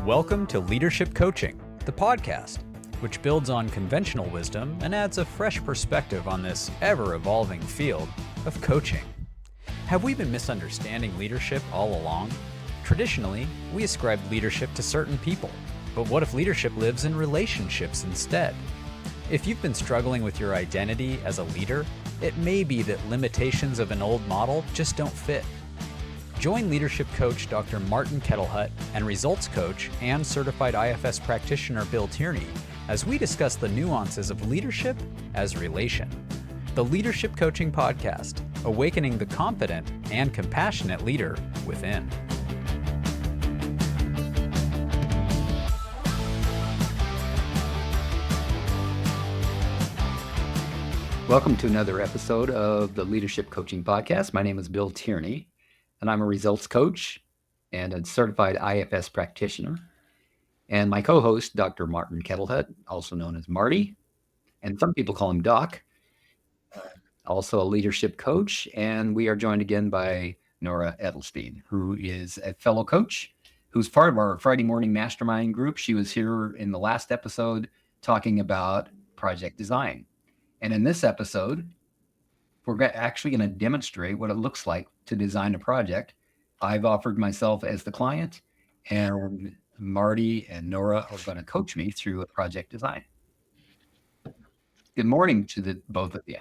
Welcome to Leadership Coaching, the podcast, which builds on conventional wisdom and adds a fresh perspective on this ever-evolving field of coaching. Have we been misunderstanding leadership all along? Traditionally, we ascribe leadership to certain people, but what if leadership lives in relationships instead? If you've been struggling with your identity as a leader, it may be that limitations of an old model just don't fit. Join leadership coach Dr. Martin Kettlehut and results coach and certified IFS practitioner Bill Tierney as we discuss the nuances of leadership as relation. The Leadership Coaching Podcast, awakening the confident and compassionate leader within. Welcome to another episode of the Leadership Coaching Podcast. My name is Bill Tierney, and I'm a results coach and a certified IFS practitioner. And my co-host, Dr. Martin Kettlehut, also known as Marty, and some people call him Doc, also a leadership coach. And we are joined again by Norah Edelstein, who is a fellow coach, who's part of our Friday morning mastermind group. She was here in the last episode talking about project design. And in this episode, we're actually going to demonstrate what it looks like to design a project. I've offered myself as the client, and Marty and Norah are going to coach me through a project design. Good morning to the both of you.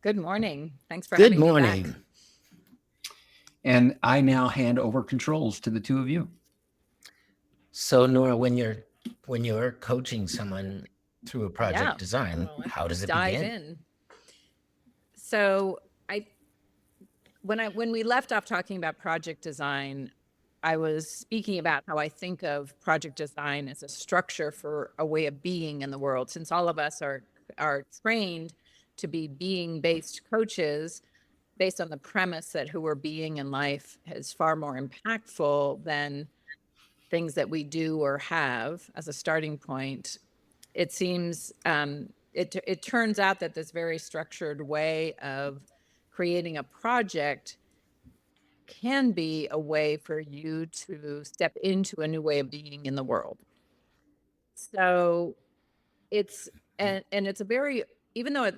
Good morning. Thanks for having me back. And I now hand over controls to the two of you. So Norah, when you're coaching someone through a project design, how does it dive begin? in? So when we left off talking about project design, I was speaking about how I think of project design as a structure for a way of being in the world. Since all of us are trained to be being-based coaches, based on the premise that who we're being in life is far more impactful than things that we do or have as a starting point. It seems it turns out that this very structured way of creating a project can be a way for you to step into a new way of being in the world. So it's and it's a very, even though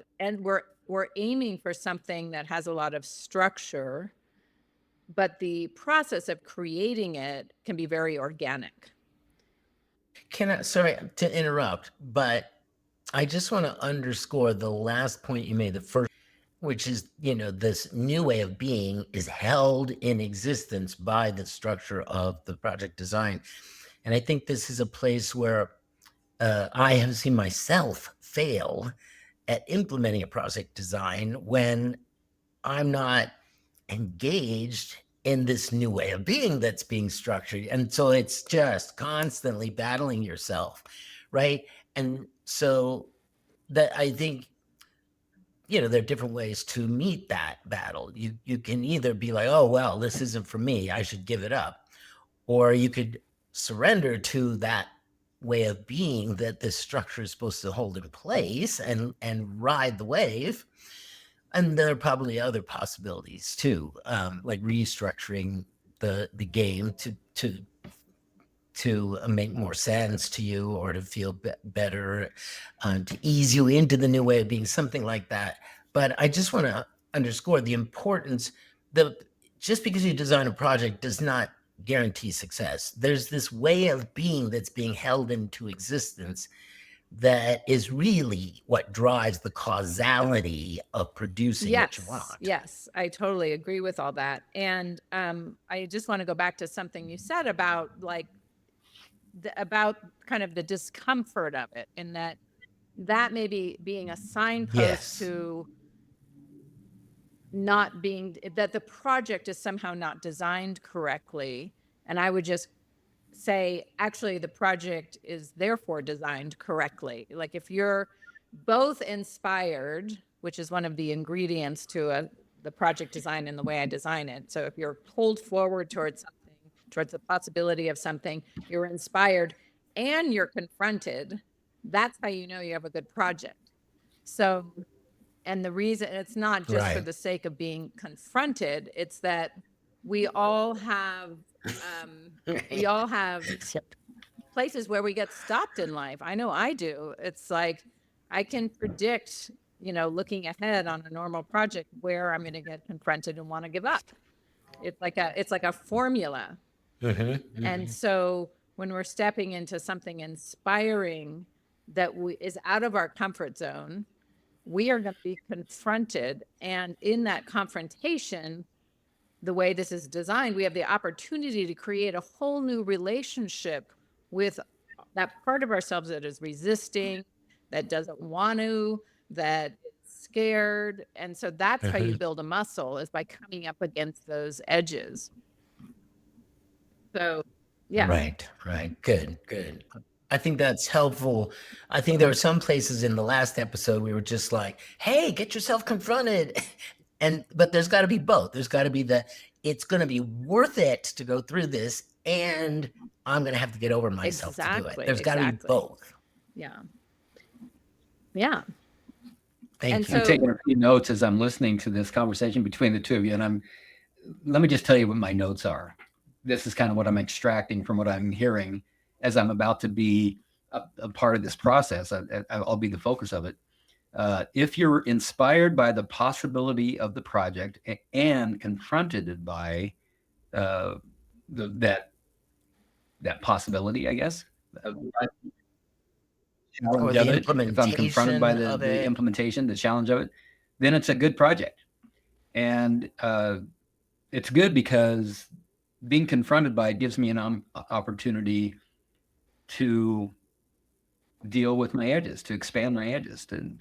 we're aiming for something that has a lot of structure, but the process of creating it can be very organic. Sorry to interrupt, but I just want to underscore the last point you made, the first, which is, this new way of being is held in existence by the structure of the project design. And I think this is a place where I have seen myself fail at implementing a project design when I'm not engaged in this new way of being that's being structured. And so it's just constantly battling yourself, right? And so that I think, there are different ways to meet that battle. You can either be like, oh, well, this isn't for me, I should give it up. Or you could surrender to that way of being that this structure is supposed to hold in place and ride the wave. And there are probably other possibilities too, like restructuring the game to make more sense to you, or to feel better, to ease you into the new way of being, something like that. But I just want to underscore the importance that just because you design a project does not guarantee success. There's this way of being that's being held into existence that is really what drives the causality of producing what you want. Yes, I totally agree with all that. And I just want to go back to something you said about about kind of the discomfort of it, and that may be being a signpost to not being, that the project is somehow not designed correctly. And I would just say, actually, the project is therefore designed correctly. Like if you're both inspired, which is one of the ingredients to the project design and the way I design it. So if you're pulled forward towards something, towards the possibility of something, you're inspired and you're confronted, that's how you know you have a good project. So, and the reason, it's not just for the sake of being confronted, it's that we all have We all have places where we get stopped in life. I know I do. It's like I can predict, looking ahead on a normal project where I'm going to get confronted and want to give up. It's like a formula. And so when we're stepping into something inspiring that is out of our comfort zone, we are going to be confronted. And in that confrontation, the way this is designed, we have the opportunity to create a whole new relationship with that part of ourselves that is resisting, that doesn't want to, that is scared. And so that's how you build a muscle, is by coming up against those edges. So, yeah. Right. Good. I think that's helpful. I think there were some places in the last episode we were just like, hey, get yourself confronted. But there's got to be both. There's got to be it's going to be worth it to go through this, and I'm going to have to get over myself to do it. There's got to be both. Yeah. Thank you. I'm taking a few notes as I'm listening to this conversation between the two of you, and let me just tell you what my notes are. This is kind of what I'm extracting from what I'm hearing as I'm about to be a part of this process. I'll be the focus of it. If you're inspired by the possibility of the project and confronted by that possibility, I guess, challenge of it, if I'm confronted by the implementation, the challenge of it, then it's a good project. And it's good because being confronted by it gives me an opportunity to deal with my edges, to expand my edges, to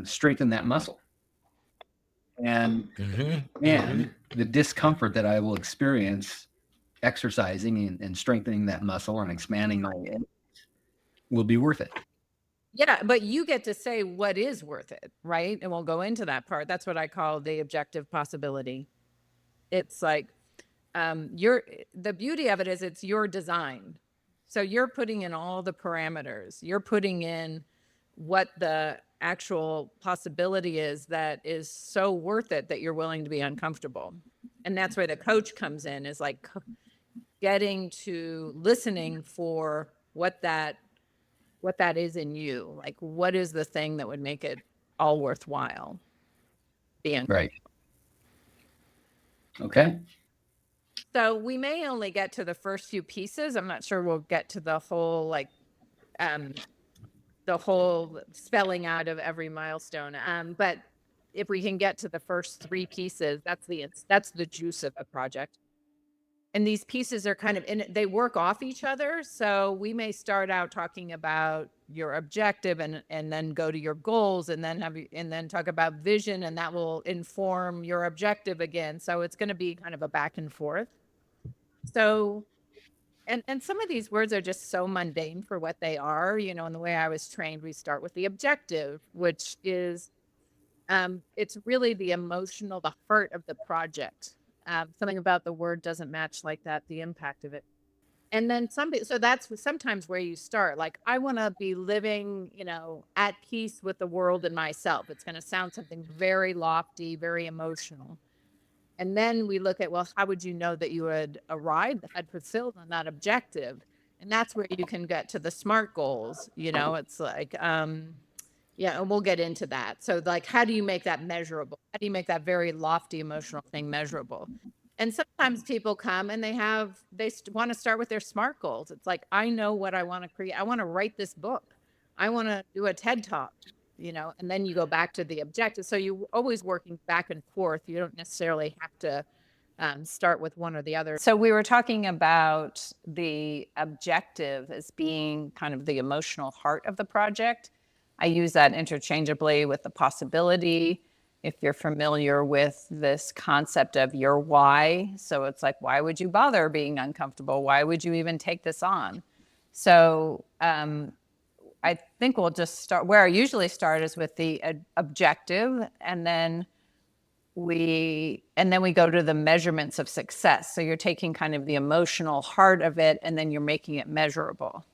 strengthen that muscle. And the discomfort that I will experience exercising and strengthening that muscle and expanding my edges will be worth it. Yeah, but you get to say what is worth it, right? And we'll go into that part. That's what I call the objective possibility. It's like the beauty of it is it's your design. So you're putting in all the parameters. You're putting in what the actual possibility is that is so worth it that you're willing to be uncomfortable. And that's where the coach comes in, is like getting to listening for what that is in you. Like, what is the thing that would make it all worthwhile being right. Okay. So we may only get to the first few pieces. I'm not sure we'll get to the whole the whole spelling out of every milestone. But if we can get to the first 3 pieces, that's the juice of a project. And these pieces are kind of they work off each other. So we may start out talking about your objective and then go to your goals, and then talk about vision, and that will inform your objective again. So it's going to be kind of a back and forth. So, and some of these words are just so mundane for what they are, and the way I was trained, we start with the objective, which is, it's really the heart of the project. Something about the word doesn't match like that, the impact of it. And then so that's sometimes where you start. Like, I want to be living, at peace with the world and myself. It's going to sound something very lofty, very emotional. And then we look at, well, how would you know that you had fulfilled on that objective? And that's where you can get to the SMART goals. It's like, and we'll get into that. So, like, how do you make that measurable? How do you make that very lofty emotional thing measurable? And sometimes people come and they want to start with their SMART goals. It's like, I know what I want to create. I want to write this book. I want to do a TED Talk, and then you go back to the objective. So you're always working back and forth. You don't necessarily have to start with one or the other. So we were talking about the objective as being kind of the emotional heart of the project. I use that interchangeably with the possibility. If you're familiar with this concept of your why, so it's like, why would you bother being uncomfortable? Why would you even take this on? So I think we'll just start where I usually start, is with the objective, and then we go to the measurements of success. So you're taking kind of the emotional heart of it, and then you're making it measurable.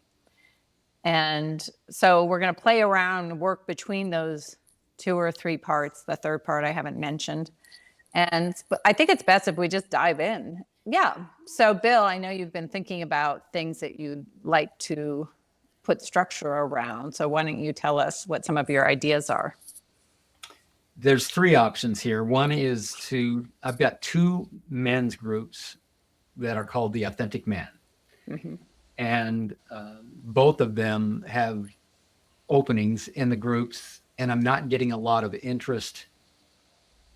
And so we're going to play around and work between those 2 or 3 parts. The third part I haven't mentioned. But I think it's best if we just dive in Yeah. So, Bill, I know you've been thinking about things that you'd like to put structure around. So, why don't you tell us what some of your ideas are? There's three options here. One is I've got two men's groups that are called the Authentic Man. Mm-hmm. And both of them have openings in the groups, and I'm not getting a lot of interest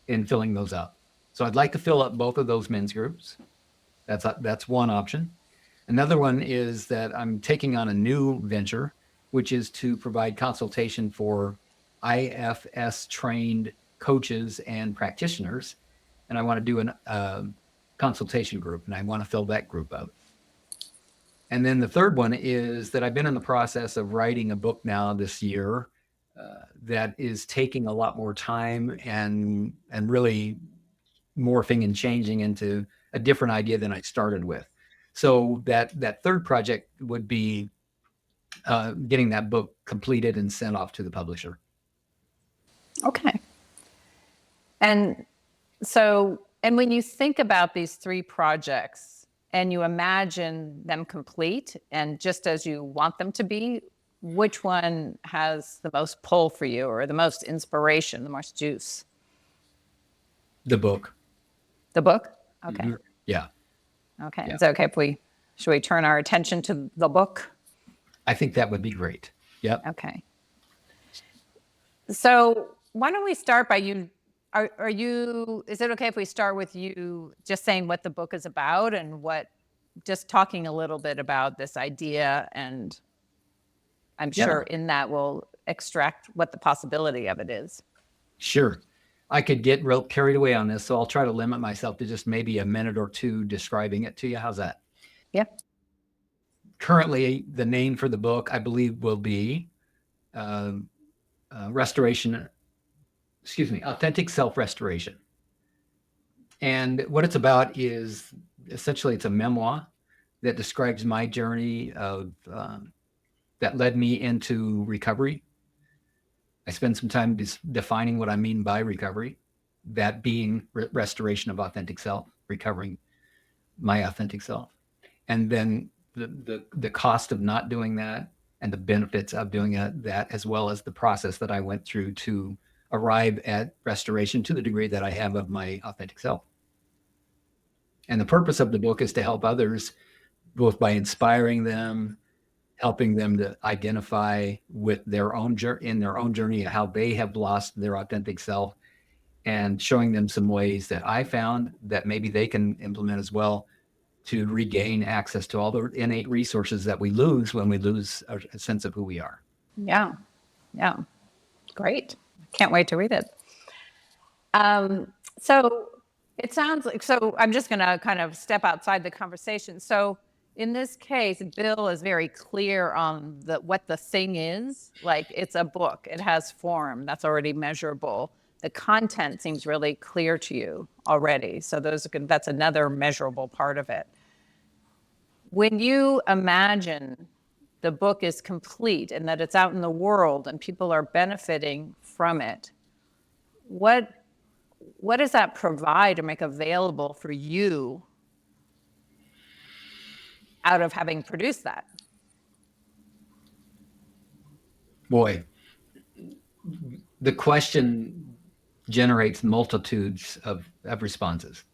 in filling those up. So I'd like to fill up both of those men's groups. That's one option. Another one is that I'm taking on a new venture, which is to provide consultation for IFS trained coaches and practitioners. And I want to do a consultation group, and I want to fill that group up. And then the third one is that I've been in the process of writing a book now this year that is taking a lot more time and really morphing and changing into a different idea than I started with. So that third project would be getting that book completed and sent off to the publisher. Okay. And so, and when you think about these three projects and you imagine them complete and just as you want them to be, which one has the most pull for you or the most inspiration, the most juice? The book. The book? Okay. Mm-hmm. Yeah. Okay. Yeah. Is it okay should we turn our attention to the book? I think that would be great. Yep. Okay. So why don't we start by you? Is it okay if we start with you just saying what the book is about and just talking a little bit about this idea? And I'm sure in that we'll extract what the possibility of it is. Sure. I could get real carried away on this, so I'll try to limit myself to just maybe a minute or two describing it to you. How's that? Yeah. Currently, the name for the book, I believe, will be Authentic Self-Restoration. And what it's about is essentially it's a memoir that describes my journey that led me into recovery. I spend some time defining what I mean by recovery, that being restoration of authentic self, recovering my authentic self. And then the cost of not doing that and the benefits of doing that, as well as the process that I went through to arrive at restoration to the degree that I have of my authentic self. And the purpose of the book is to help others, both by inspiring them, helping them to identify with their own journey, how they have lost their authentic self, and showing them some ways that I found that maybe they can implement as well to regain access to all the innate resources that we lose when we lose a sense of who we are. Yeah. Yeah. Great. Can't wait to read it. So it sounds like, so I'm just going to kind of step outside the conversation. So in this case, Bill is very clear on what the thing is. Like it's a book, it has form, that's already measurable. The content seems really clear to you already. So that's another measurable part of it. When you imagine the book is complete and that it's out in the world and people are benefiting from it, what does that provide or make available for you out of having produced that? Boy, the question generates multitudes of responses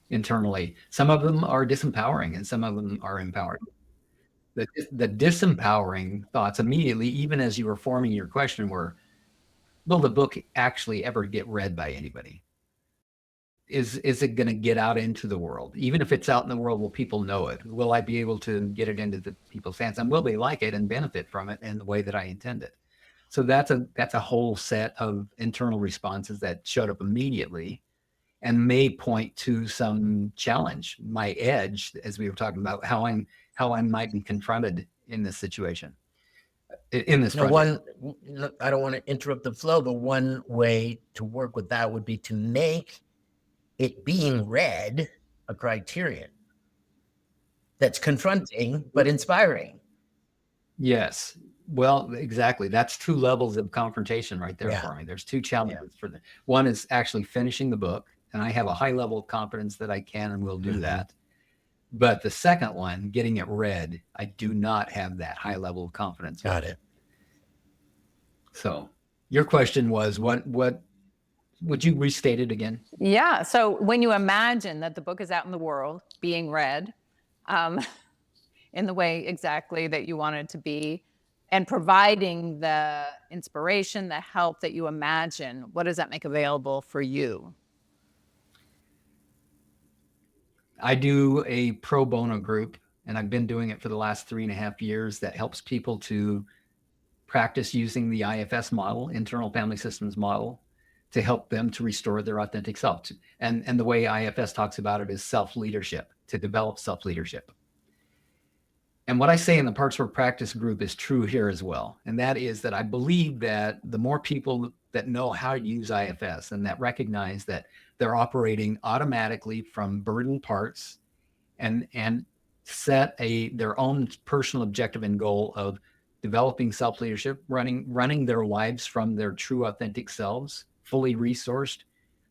internally. Some of them are disempowering and some of them are empowering. The disempowering thoughts immediately, even as you were forming your question, were, will the book actually ever get read by anybody? Is it going to get out into the world? Even if it's out in the world, will people know it? Will I be able to get it into the people's hands? And will they like it and benefit from it in the way that I intended? So that's a whole set of internal responses that showed up immediately and may point to some challenge, my edge, as we were talking about, how I might be confronted in this situation, in this project. I don't want to interrupt the flow, but one way to work with that would be to make it being read a criterion that's confronting but inspiring. Yes. Well, exactly. That's two levels of confrontation right there for me. There's two challenges for them. One is actually finishing the book, and I have a high level of confidence that I can and will do that. But the second one, getting it read, I do not have that high level of confidence. Got it. So your question was what would you restate it again? Yeah. So when you imagine that the book is out in the world being read in the way exactly that you want it to be, and providing the inspiration, the help that you imagine, what does that make available for you? I do a pro bono group, and I've been doing it for the last 3.5 years, that helps people to practice using the IFS model, internal family systems model, to help them to restore their authentic self. And the way IFS talks about it is self-leadership, to develop self-leadership. And what I say in the Parts Work Practice group is true here as well. And that is that I believe that the more people that know how to use IFS and that recognize that they're operating automatically from burdened parts and set their own personal objective and goal of developing self-leadership, running their lives from their true authentic selves, fully resourced,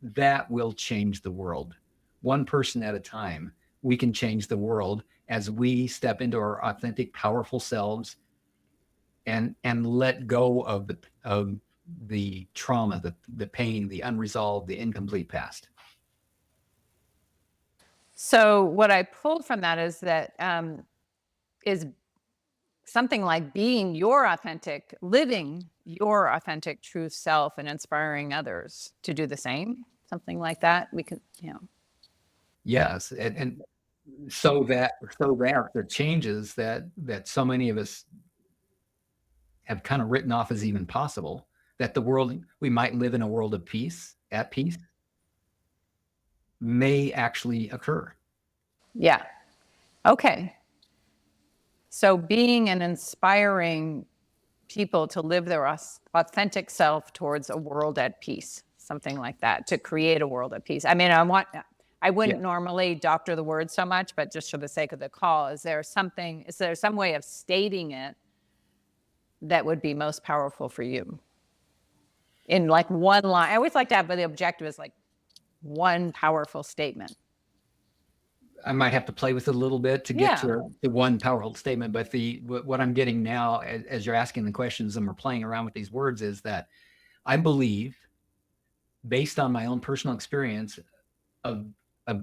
that will change the world. One person at a time, we can change the world as we step into our authentic, powerful selves and let go of the trauma, the pain, the unresolved, the incomplete past. So what I pulled from that is that is something like being your authentic, living your authentic true self and inspiring others to do the same, something like that. We could, Yes, and so that the changes that so many of us have kind of written off as even possible, that the world, we might live in a world of peace, at peace, may actually occur. yeah. Okay. So being and inspiring people to live their authentic self towards a world at peace, something like that, to create a world at peace. I mean, I wouldn't normally doctor the word so much, but just for the sake of the call, is there some way of stating it that would be most powerful for you? In like one line. I always like to have, but the objective is like one powerful statement. I might have to play with it a little bit to get to the one powerful statement, but what I'm getting now, as you're asking the questions and we're playing around with these words, is that I believe, based on my own personal experience of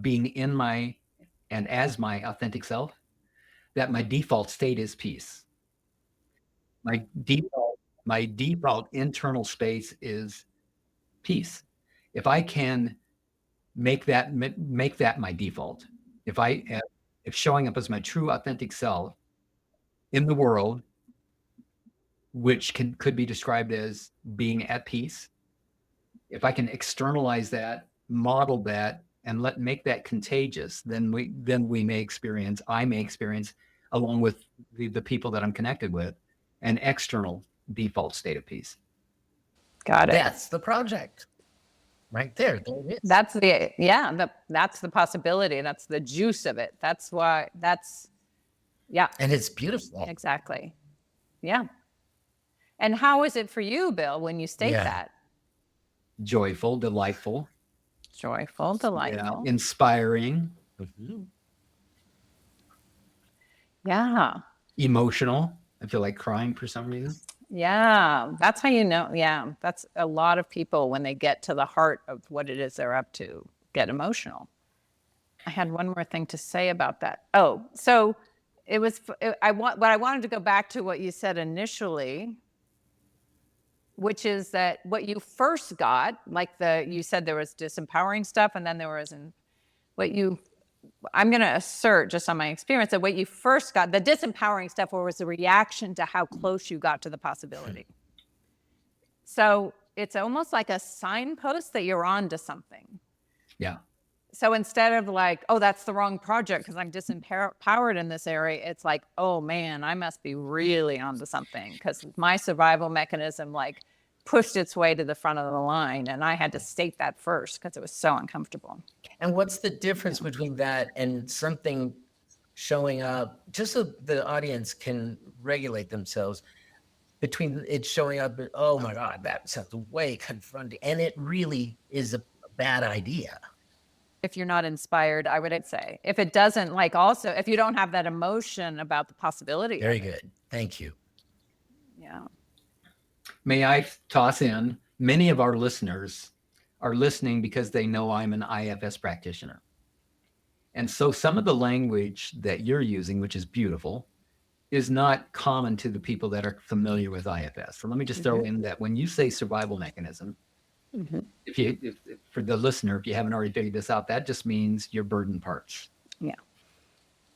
being in my and as my authentic self, that my default state is peace. My default internal space is peace. If I can make that my default, if showing up as my true authentic self in the world, which could be described as being at peace, if I can externalize that, model that, and make that contagious, then I may experience, along with the people that I'm connected with, an external default state of peace. Got it. That's the project right there. There it is. That's that's the possibility. That's the juice of it. That's why And it's beautiful. Exactly. Yeah. And how is it for you, Bill, when you state that? Joyful, delightful. Joyful, delightful. Yeah. Inspiring. Mm-hmm. Yeah. Emotional. I feel like crying for some reason. Yeah. That's how you know. Yeah. That's a lot of people, when they get to the heart of what it is they're up to, get emotional. I had one more thing to say about that. Oh, so what I wanted to go back to what you said initially, which is that what you first got, like you said there was disempowering stuff, and then there was I'm going to assert, just on my experience, that what you first got, the disempowering stuff, was the reaction to how close you got to the possibility. So it's almost like a signpost that you're on to something. Yeah. So instead of like, oh, that's the wrong project because I'm disempowered in this area, it's like, oh man, I must be really onto something because my survival mechanism like pushed its way to the front of the line, and I had to state that first because it was so uncomfortable. And what's the difference between that and something showing up, just so the audience can regulate themselves, between it showing up, oh my God, that sounds way confronting, and it really is a bad idea? if you're not inspired, I would say. If it doesn't, like, also, if you don't have that emotion about the possibility. Very good. Thank you. Yeah. May I toss in, many of our listeners are listening because they know I'm an IFS practitioner. And so some of the language that you're using, which is beautiful, is not common to the people that are familiar with IFS. So let me just throw in that when you say survival mechanism, if for the listener, if you haven't already figured this out, that just means your burden parts. Yeah.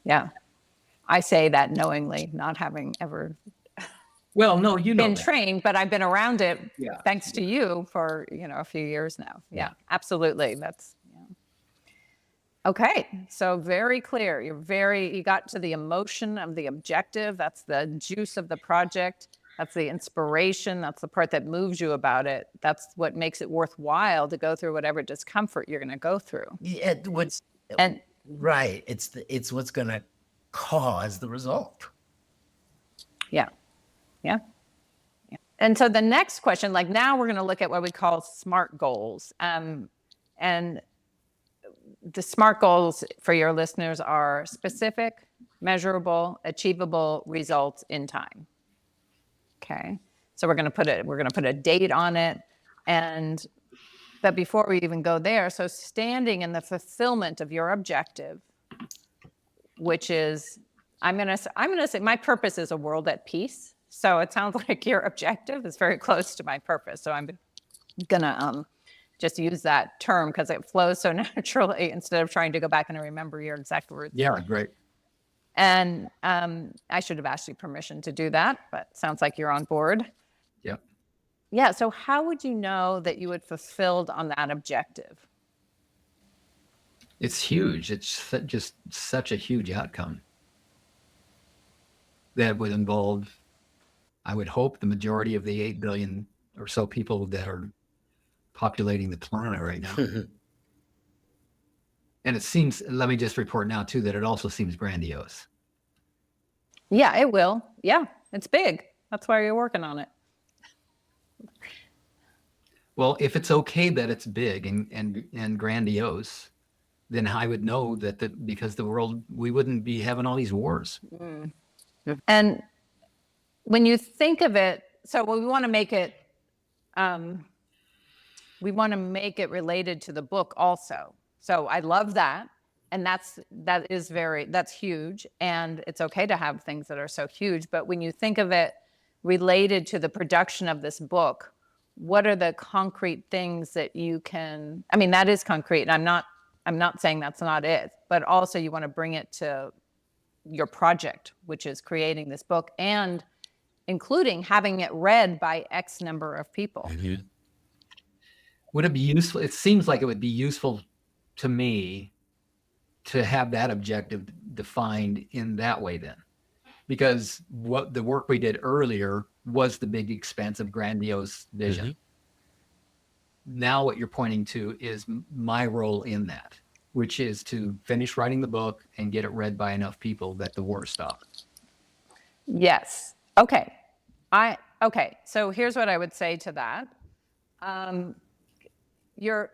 Yeah. I say that knowingly, not having ever Well, no, you know been that. trained, but I've been around it Yeah. thanks to you for, a few years now. Yeah, absolutely. That's, okay. So very clear. You got to the emotion of the objective. That's the juice of the project. That's the inspiration. That's the part that moves you about it. That's what makes it worthwhile to go through whatever discomfort you're going to go through. Yeah, right. It's what's going to cause the result. Yeah. Yeah. And so the next question, like now we're going to look at what we call SMART goals. And the SMART goals for your listeners are specific, measurable, achievable results in time. Okay. So we're going to put a date on it. But before we even go there, so standing in the fulfillment of your objective, which is, I'm going to say my purpose is a world at peace. So it sounds like your objective is very close to my purpose. So I'm going to just use that term because it flows so naturally instead of trying to go back and remember your exact words. Yeah, great. And I should have asked you permission to do that, but sounds like you're on board. Yep. Yeah. So how would you know that you had fulfilled on that objective? It's huge. It's just such a huge outcome that would involve, I would hope, the majority of the 8 billion or so people that are populating the planet right now. And it seems, let me just report now too, that it also seems grandiose. Yeah, it will. Yeah, it's big. That's why you're working on it. Well, if it's okay that it's big and grandiose, then I would know that because the world, we wouldn't be having all these wars. And when you think of it, so we want to make it, related to the book also. So I love that. And that's huge. And it's okay to have things that are so huge. But when you think of it related to the production of this book, what are the concrete things that you can, I mean, that is concrete. And I'm not saying that's not it, but also you want to bring it to your project, which is creating this book and including having it read by X number of people. Would it be useful? It seems like it would be useful to me to have that objective defined in that way then, because what the work we did earlier was the big, expansive, grandiose vision. Now what you're pointing to is my role in that, which is to finish writing the book and get it read by enough people that the war stops. Yes. Okay. Okay. So here's what I would say to that.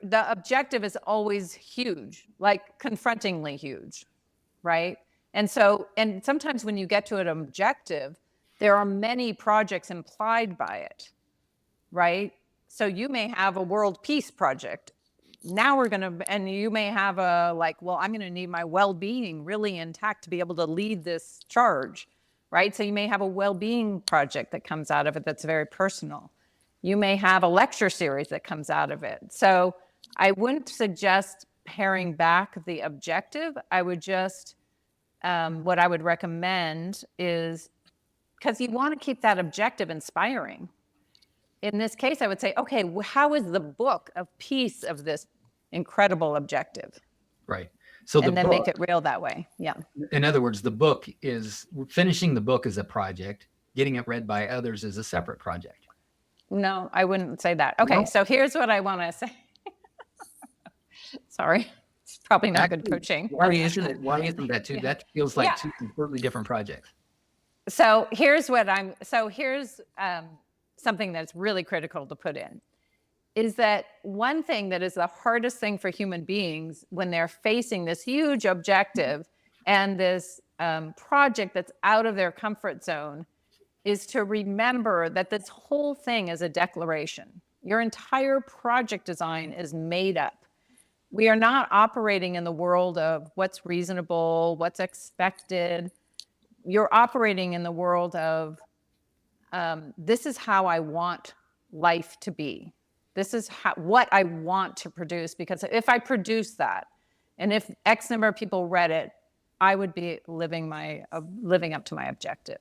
The objective is always huge, like confrontingly huge, right? And sometimes when you get to an objective, there are many projects implied by it, right? So you may have a world peace project. Now and you may have I'm going to need my well-being really intact to be able to lead this charge, right? So you may have a well-being project that comes out of it that's very personal. You may have a lecture series that comes out of it. So I wouldn't suggest paring back the objective. I would just, what I would recommend is, because you want to keep that objective inspiring. In this case, I would say, okay, how is the book a piece of this incredible objective? Right. So and then make it real that way. Yeah. In other words, the book is, finishing the book is a project. Getting it read by others is a separate project. No, I wouldn't say that. Okay, So here's what I want to say. Sorry, it's probably not good coaching. Why isn't that too? Yeah. That feels like two completely different projects. So here's something that's really critical to put in. is that one thing that is the hardest thing for human beings when they're facing this huge objective and this project that's out of their comfort zone is to remember that this whole thing is a declaration. Your entire project design is made up. We are not operating in the world of what's reasonable, what's expected. You're operating in the world of this is how I want life to be. This is what I want to produce, because if I produce that, and if X number of people read it, I would be living up to my objective.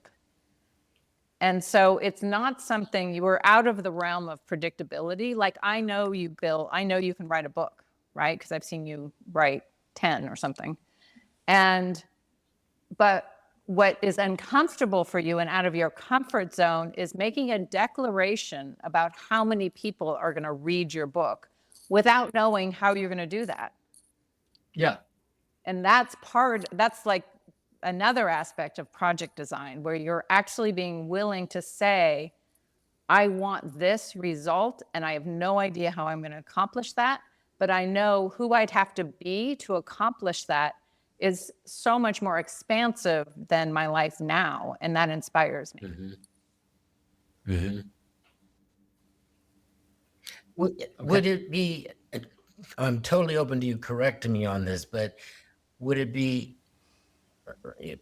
And so it's not something, you were out of the realm of predictability. Like, I know you, Bill, I know you can write a book, right? Because I've seen you write 10 or something. But what is uncomfortable for you and out of your comfort zone is making a declaration about how many people are going to read your book without knowing how you're going to do that. Yeah. And that's like another aspect of project design, where you're actually being willing to say, I want this result, and I have no idea how I'm going to accomplish that, but I know who I'd have to be to accomplish that is so much more expansive than my life now, and that inspires me. Mm-hmm. Mm-hmm. Would it be, I'm totally open to you correcting me on this, but would it be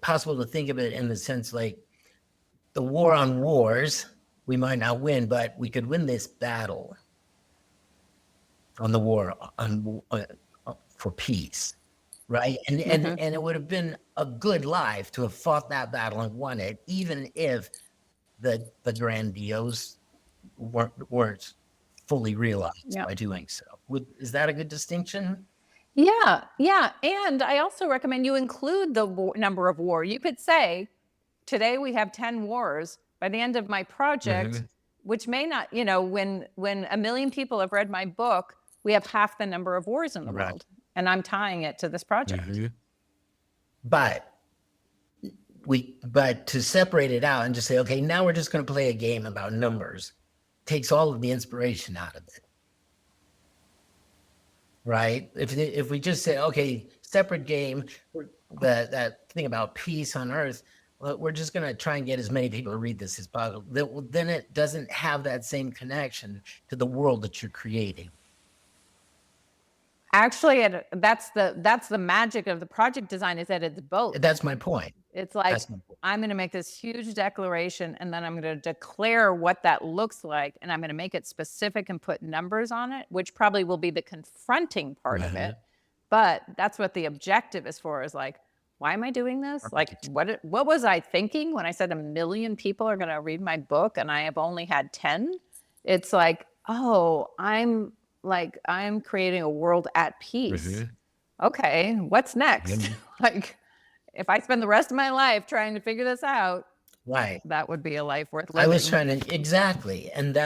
possible to think of it in the sense like the war on wars, we might not win, but we could win this battle on the war for peace, right? And it would have been a good life to have fought that battle and won it, even if the grandiose weren't fully realized by doing so. Is that a good distinction? Yeah. And I also recommend you include the number of war. You could say, today we have 10 wars. By the end of my project, which may not, when 1 million people have read my book, we have half the number of wars in the world. And I'm tying it to this project. But to separate it out and just say, okay, now we're just going to play a game about numbers, takes all of the inspiration out of it. Right? If we just say, okay, separate game, that thing about peace on earth, well, we're just going to try and get as many people to read this as possible. Then it doesn't have that same connection to the world that you're creating. Actually, that's the magic of the project design, is that it's both. That's my point. It's like, I'm going to make this huge declaration, and then I'm going to declare what that looks like, and I'm going to make it specific and put numbers on it, which probably will be the confronting part of it. But that's what the objective is for, is like, why am I doing this? Like, what was I thinking when I said 1 million people are going to read my book and I have only had 10? It's like, oh, I'm creating a world at peace. Okay, what's next? Like, if I spend the rest of my life trying to figure this out, that would be a life worth living. I was trying to, exactly. And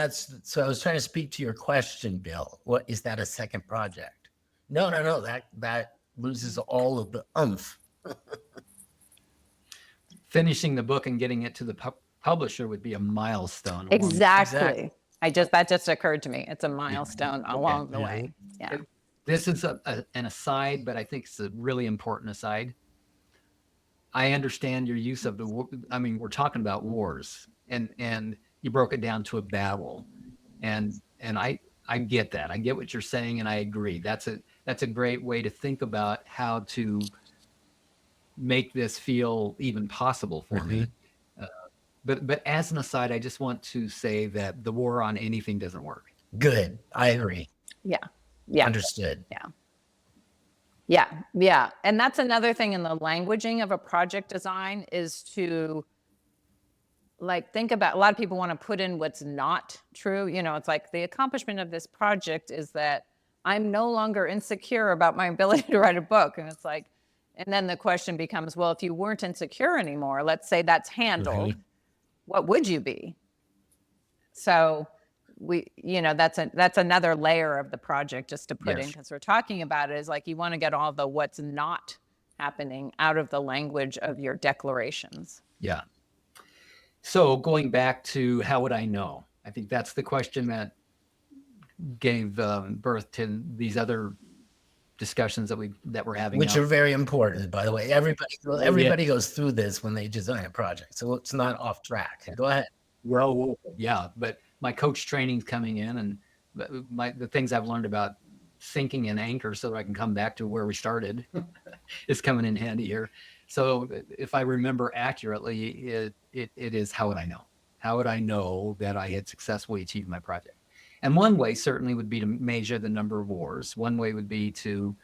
so I was trying to speak to your question, Bill. What is that, a second project? No, that loses all of the oomph. Finishing the book and getting it to the publisher would be a milestone. Exactly. That just occurred to me. It's a milestone along the way. Yeah. This is an aside, but I think it's a really important aside. I understand your use of we're talking about wars, and you broke it down to a battle, and I get that. I get what you're saying, and I agree. That's a great way to think about how to make this feel even possible for me. But as an aside, I just want to say that the war on anything doesn't work. Good. I agree. Yeah. Understood. Yeah. And that's another thing in the languaging of a project design, is to think about, a lot of people want to put in what's not true. It's like, the accomplishment of this project is that I'm no longer insecure about my ability to write a book. And it's like, and then the question becomes, well, if you weren't insecure anymore, let's say that's handled, what would you be? So that's another layer of the project just to put in, because we're talking about it, is like, you want to get all the what's not happening out of the language of your declarations. Yeah. So going back to how would I know? I think that's the question that gave birth to these other discussions that we're having Which now. are very important, by the way. Everybody goes through this when they design a project, so it's not off track. Go ahead. Well, yeah, but my coach training's coming in, and the things I've learned about sinking an anchor so that I can come back to where we started is coming in handy here. So if I remember accurately, it is how would I know? How would I know that I had successfully achieved my project? And one way certainly would be to measure the number of wars. One way would be to,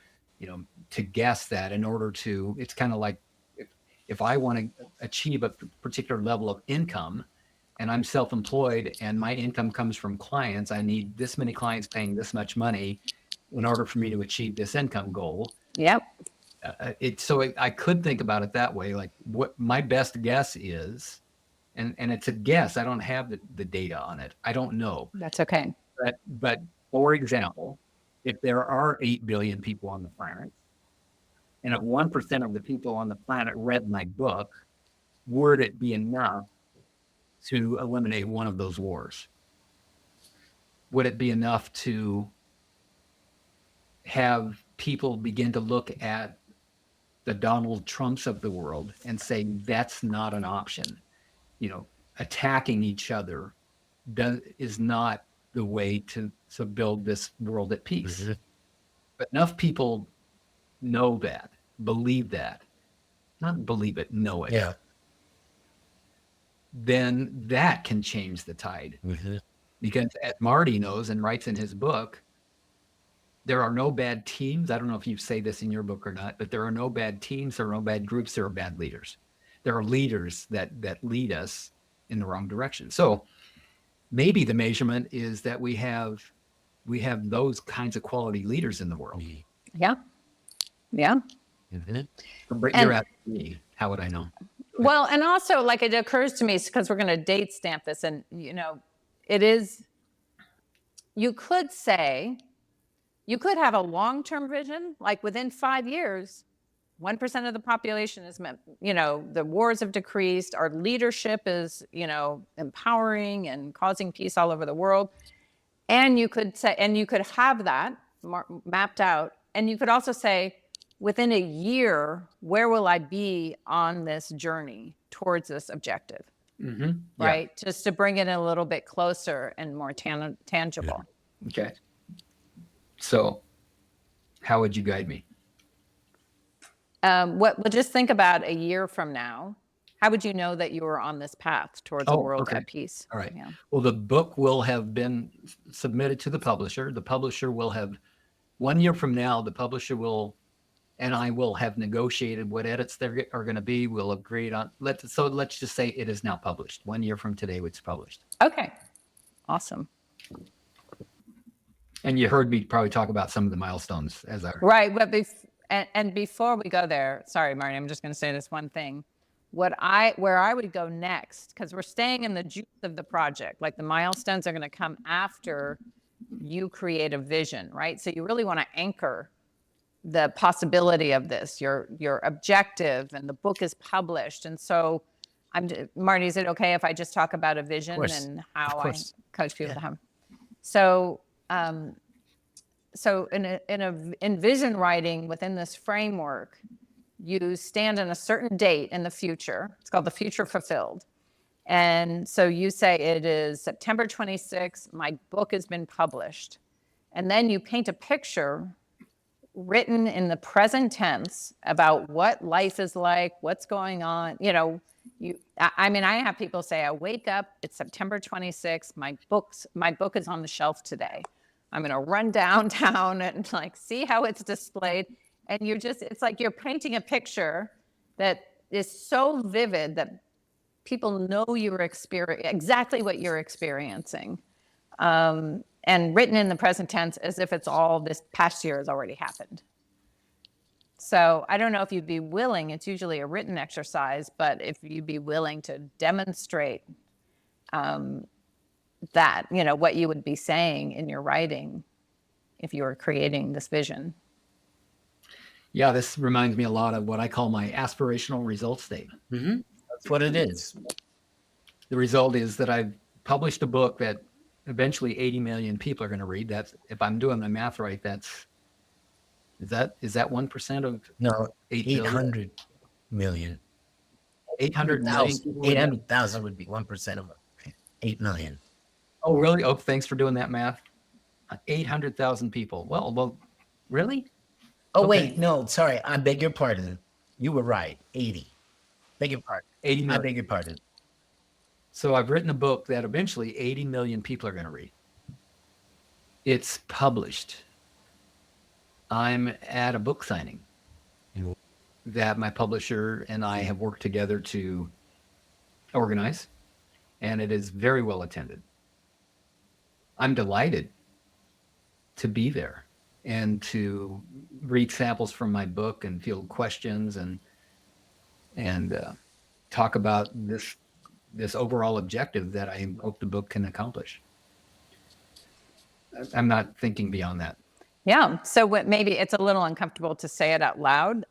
to guess that in order to, it's kind of like if I want to achieve a particular level of income and I'm self-employed and my income comes from clients, I need this many clients paying this much money in order for me to achieve this income goal. Yep. I could think about it that way, like what my best guess is, and it's a guess. I don't have the data on it. I don't know. That's okay. But for example, if there are 8 billion people on the planet, and if 1% of the people on the planet read my book, would it be enough to eliminate one of those wars? Would it be enough to have people begin to look at the Donald Trumps of the world and say, that's not an option? Attacking each other is not the way to build this world at peace. Mm-hmm. But enough people know that, believe that, not believe it, know it. Yeah. Then that can change the tide. Mm-hmm. Because as Marty knows and writes in his book, there are no bad teams. I don't know if you say this in your book or not, but there are no bad teams, there are no bad groups, there are bad leaders. There are leaders that lead us in the wrong direction. So maybe the measurement is that we have those kinds of quality leaders in the world. Yeah. Yeah. Mm-hmm. But you're asking me, how would I know? Well, and also, like, it occurs to me, because we're going to date stamp this, and it is, you could have a long-term vision, like within 5 years, 1% of the population is, the wars have decreased, our leadership is, empowering and causing peace all over the world. And you could say, and you could have that mapped out, and you could also say, within a year, where will I be on this journey towards this objective? Mm-hmm. Right? Yeah. Just to bring it a little bit closer and more tangible. Yeah. Okay. So how would you guide me? Well, just think about a year from now. How would you know that you were on this path towards a world at peace? All right. Yeah. Well, the book will have been submitted to the publisher. The publisher will have, 1 year from now, the publisher and I will have negotiated what edits there are going to be. We'll agree on, let's just say it is now published. 1 year from today, it's published. Okay. Awesome. And you heard me probably talk about some of the milestones as I. Right. But before we go there, sorry, Marty, I'm just going to say this one thing. Where I would go next, because we're staying in the juice of the project, like the milestones are going to come after you create a vision, right? So you really want to anchor the possibility of this, your objective, and the book is published. And so Marty, is it okay if I just talk about a vision and how I coach people to have? So in vision writing within this framework, you stand in a certain date in the future. It's called the future fulfilled. And so you say it is September 26th, my book has been published. And then you paint a picture written in the present tense about what life is like, what's going on. I have people say, I wake up, it's September 26th, my book is on the shelf today. I'm going to run downtown and see how it's displayed. And it's like you're painting a picture that is so vivid that people know exactly what you're experiencing. And written in the present tense as if it's all this past year has already happened. So I don't know if you'd be willing, it's usually a written exercise, but if you'd be willing to demonstrate that, what you would be saying in your writing if you were creating this vision. Yeah, this reminds me a lot of what I call my aspirational result statement. Mm-hmm. That's what it is. The result is that I've published a book that eventually 80 million people are going to read. That's, if I'm doing the math right, is that 1% of No, 8 billion? 800 million. 800 million people read that? 800,000 would be 1% of 8 million. Oh, really? Oh, thanks for doing that math. 800,000 people. Well, really? Oh, Okay. wait, no, sorry. I beg your pardon. You were right. 80. Beg your pardon. 80 I million. beg your pardon. So I've written a book that eventually 80 million people are going to read. It's published. I'm at a book signing that my publisher and I have worked together to organize, and it is very well attended. I'm delighted to be there and to read samples from my book and field questions and talk about this overall objective that I hope the book can accomplish. I'm not thinking beyond that. Yeah. So maybe it's a little uncomfortable to say it out loud.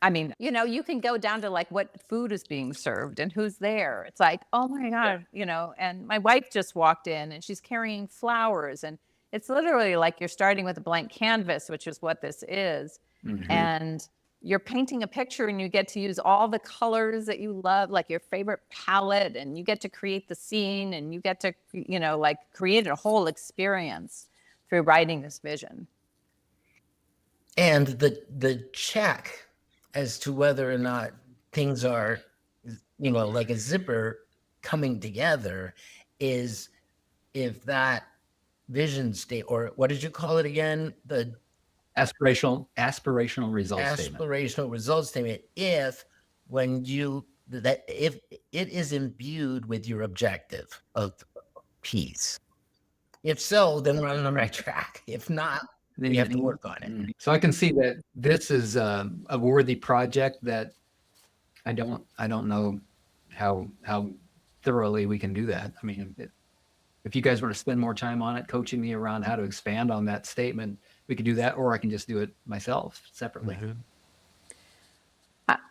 I mean, you can go down to like what food is being served and who's there. It's like, oh my God, and my wife just walked in and she's carrying flowers. And it's literally like you're starting with a blank canvas, which is what this is. Mm-hmm. And you're painting a picture and you get to use all the colors that you love, like your favorite palette, and you get to create the scene and you get to, like create a whole experience through writing this vision. And the check as to whether or not things are, like a zipper coming together is if that vision state, or what did you call it again? The aspirational result statement. Aspirational result statement. If it is imbued with your objective of peace. If so, then we're on the right track. If not, then you have to work on it. So I can see that this is a worthy project that I don't know how thoroughly we can do that. I mean, if you guys were to spend more time on it, coaching me around how to expand on that statement, we could do that, or I can just do it myself separately. Mm-hmm.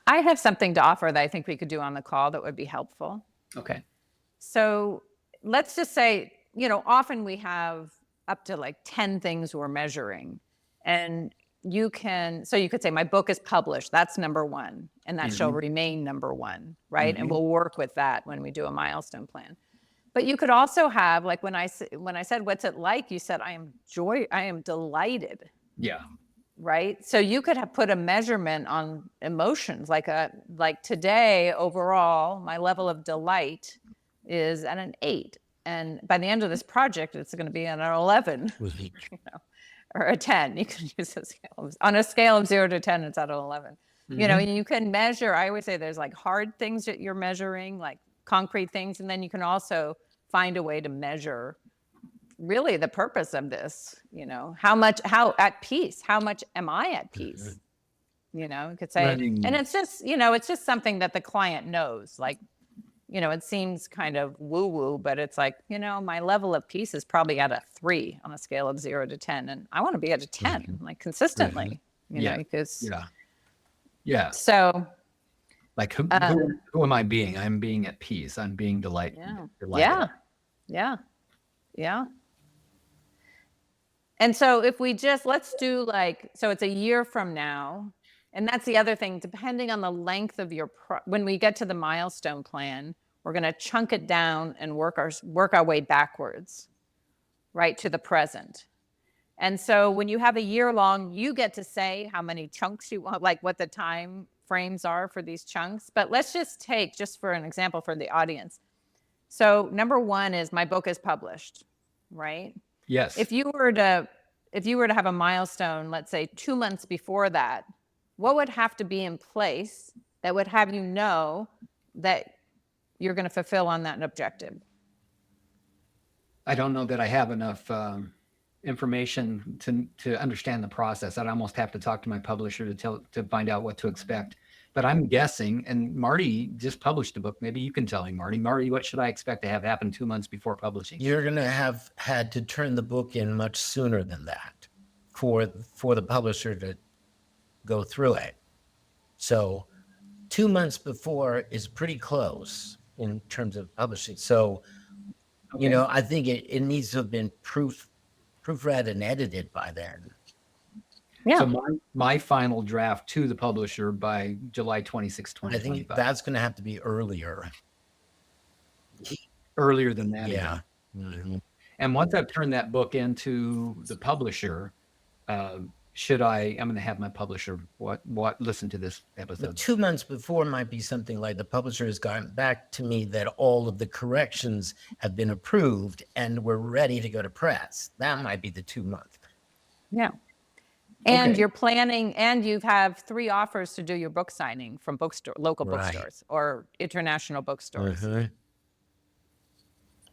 I have something to offer that I think we could do on the call that would be helpful. Okay. So let's just say, often we have up to like 10 things we're measuring. And you could say, my book is published. That's number one. And that shall remain number one, right? And we'll work with that when we do a milestone plan. But you could also have, like when I said, what's it like? You said, I am delighted. Yeah. Right. So you could have put a measurement on emotions, like today overall, my level of delight is at an 8. And by the end of this project, it's going to be at an 11, or a 10. You can use a scale. On a scale of 0 to 10, it's at an 11. You can measure. I always say there's like hard things that you're measuring, like concrete things. And then you can also find a way to measure really the purpose of this, how at peace, how much am I at peace? You could say, and it's just something that the client knows, like, it seems kind of woo-woo, but it's like, my level of peace is probably at a 3 on a scale of 0 to 10. And I want to be at a 10, like consistently, because. Yeah. So. Like who am I being? I'm being at peace. I'm being delighted. Yeah. And so if we let's do so it's a year from now. And that's the other thing, depending on the length of when we get to the milestone plan, we're going to chunk it down and work our way backwards, right, to the present. And so when you have a year long, you get to say how many chunks you want, like what the time frames are for these chunks. But let's just take, just for an example for the audience. So number 1 is my book is published, right? Yes. If you were to have a milestone, let's say 2 months before that, what would have to be in place that would have you know that you're going to fulfill on that objective? I don't know that I have enough information to understand the process. I'd almost have to talk to my publisher to find out what to expect. But I'm guessing, and Marty just published a book. Maybe you can tell me, Marty. Marty, what should I expect to have happen 2 months before publishing? You're going to have had to turn the book in much sooner than that for the publisher to go through it. So 2 months before is pretty close in terms of publishing. So You know, I think it needs to have been proofread and edited by then. Yeah. So my final draft to the publisher by July 26, I think 2025. that's going to have to be earlier. Earlier than that. Yeah. Even. And once I've turned that book into the publisher, I'm going to have my publisher listen to this episode. But 2 months before might be something like the publisher has gotten back to me that all of the corrections have been approved and we're ready to go to press. That might be the 2 month. Yeah. And Okay. you're planning, and you have 3 offers to do your book signing from local Right. bookstores or international bookstores.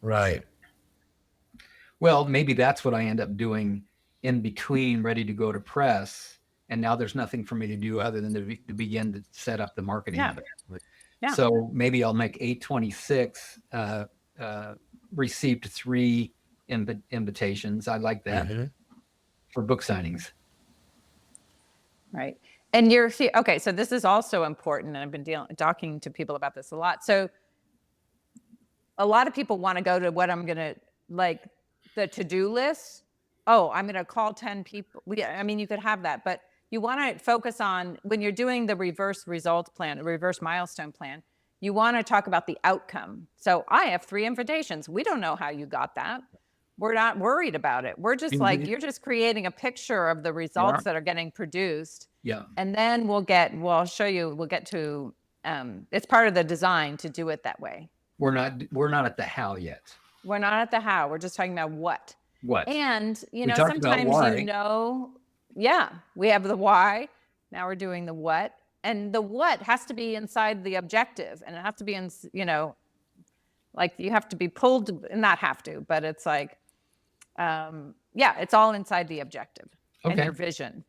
Right. Well, maybe that's what I end up doing in between, ready to go to press. And now there's nothing for me to do other than to begin to set up the marketing of it. Yeah. So maybe I'll make 826, received 3 invitations. I like that for book signings. Right. And okay, so this is also important, and I've been talking to people about this a lot. So a lot of people want to go to what I'm going to, like, the to-do list. Oh, I'm going to call 10 people. I mean, you could have that, but you want to focus on, when you're doing the reverse result plan, reverse milestone plan, you want to talk about the outcome. So I have 3 invitations. We don't know how you got that. We're not worried about it. We're just like, you're just creating a picture of the results that are getting produced. Yeah. And then we'll get to, it's part of the design to do it that way. We're not at the how yet. We're not at the how. We're just talking about what. What? And, We talked about sometimes, why. We have the why. Now we're doing the what. And the what has to be inside the objective. And it has to be in, like, you have to be pulled, not have to, but it's like, it's all inside the objective and your vision.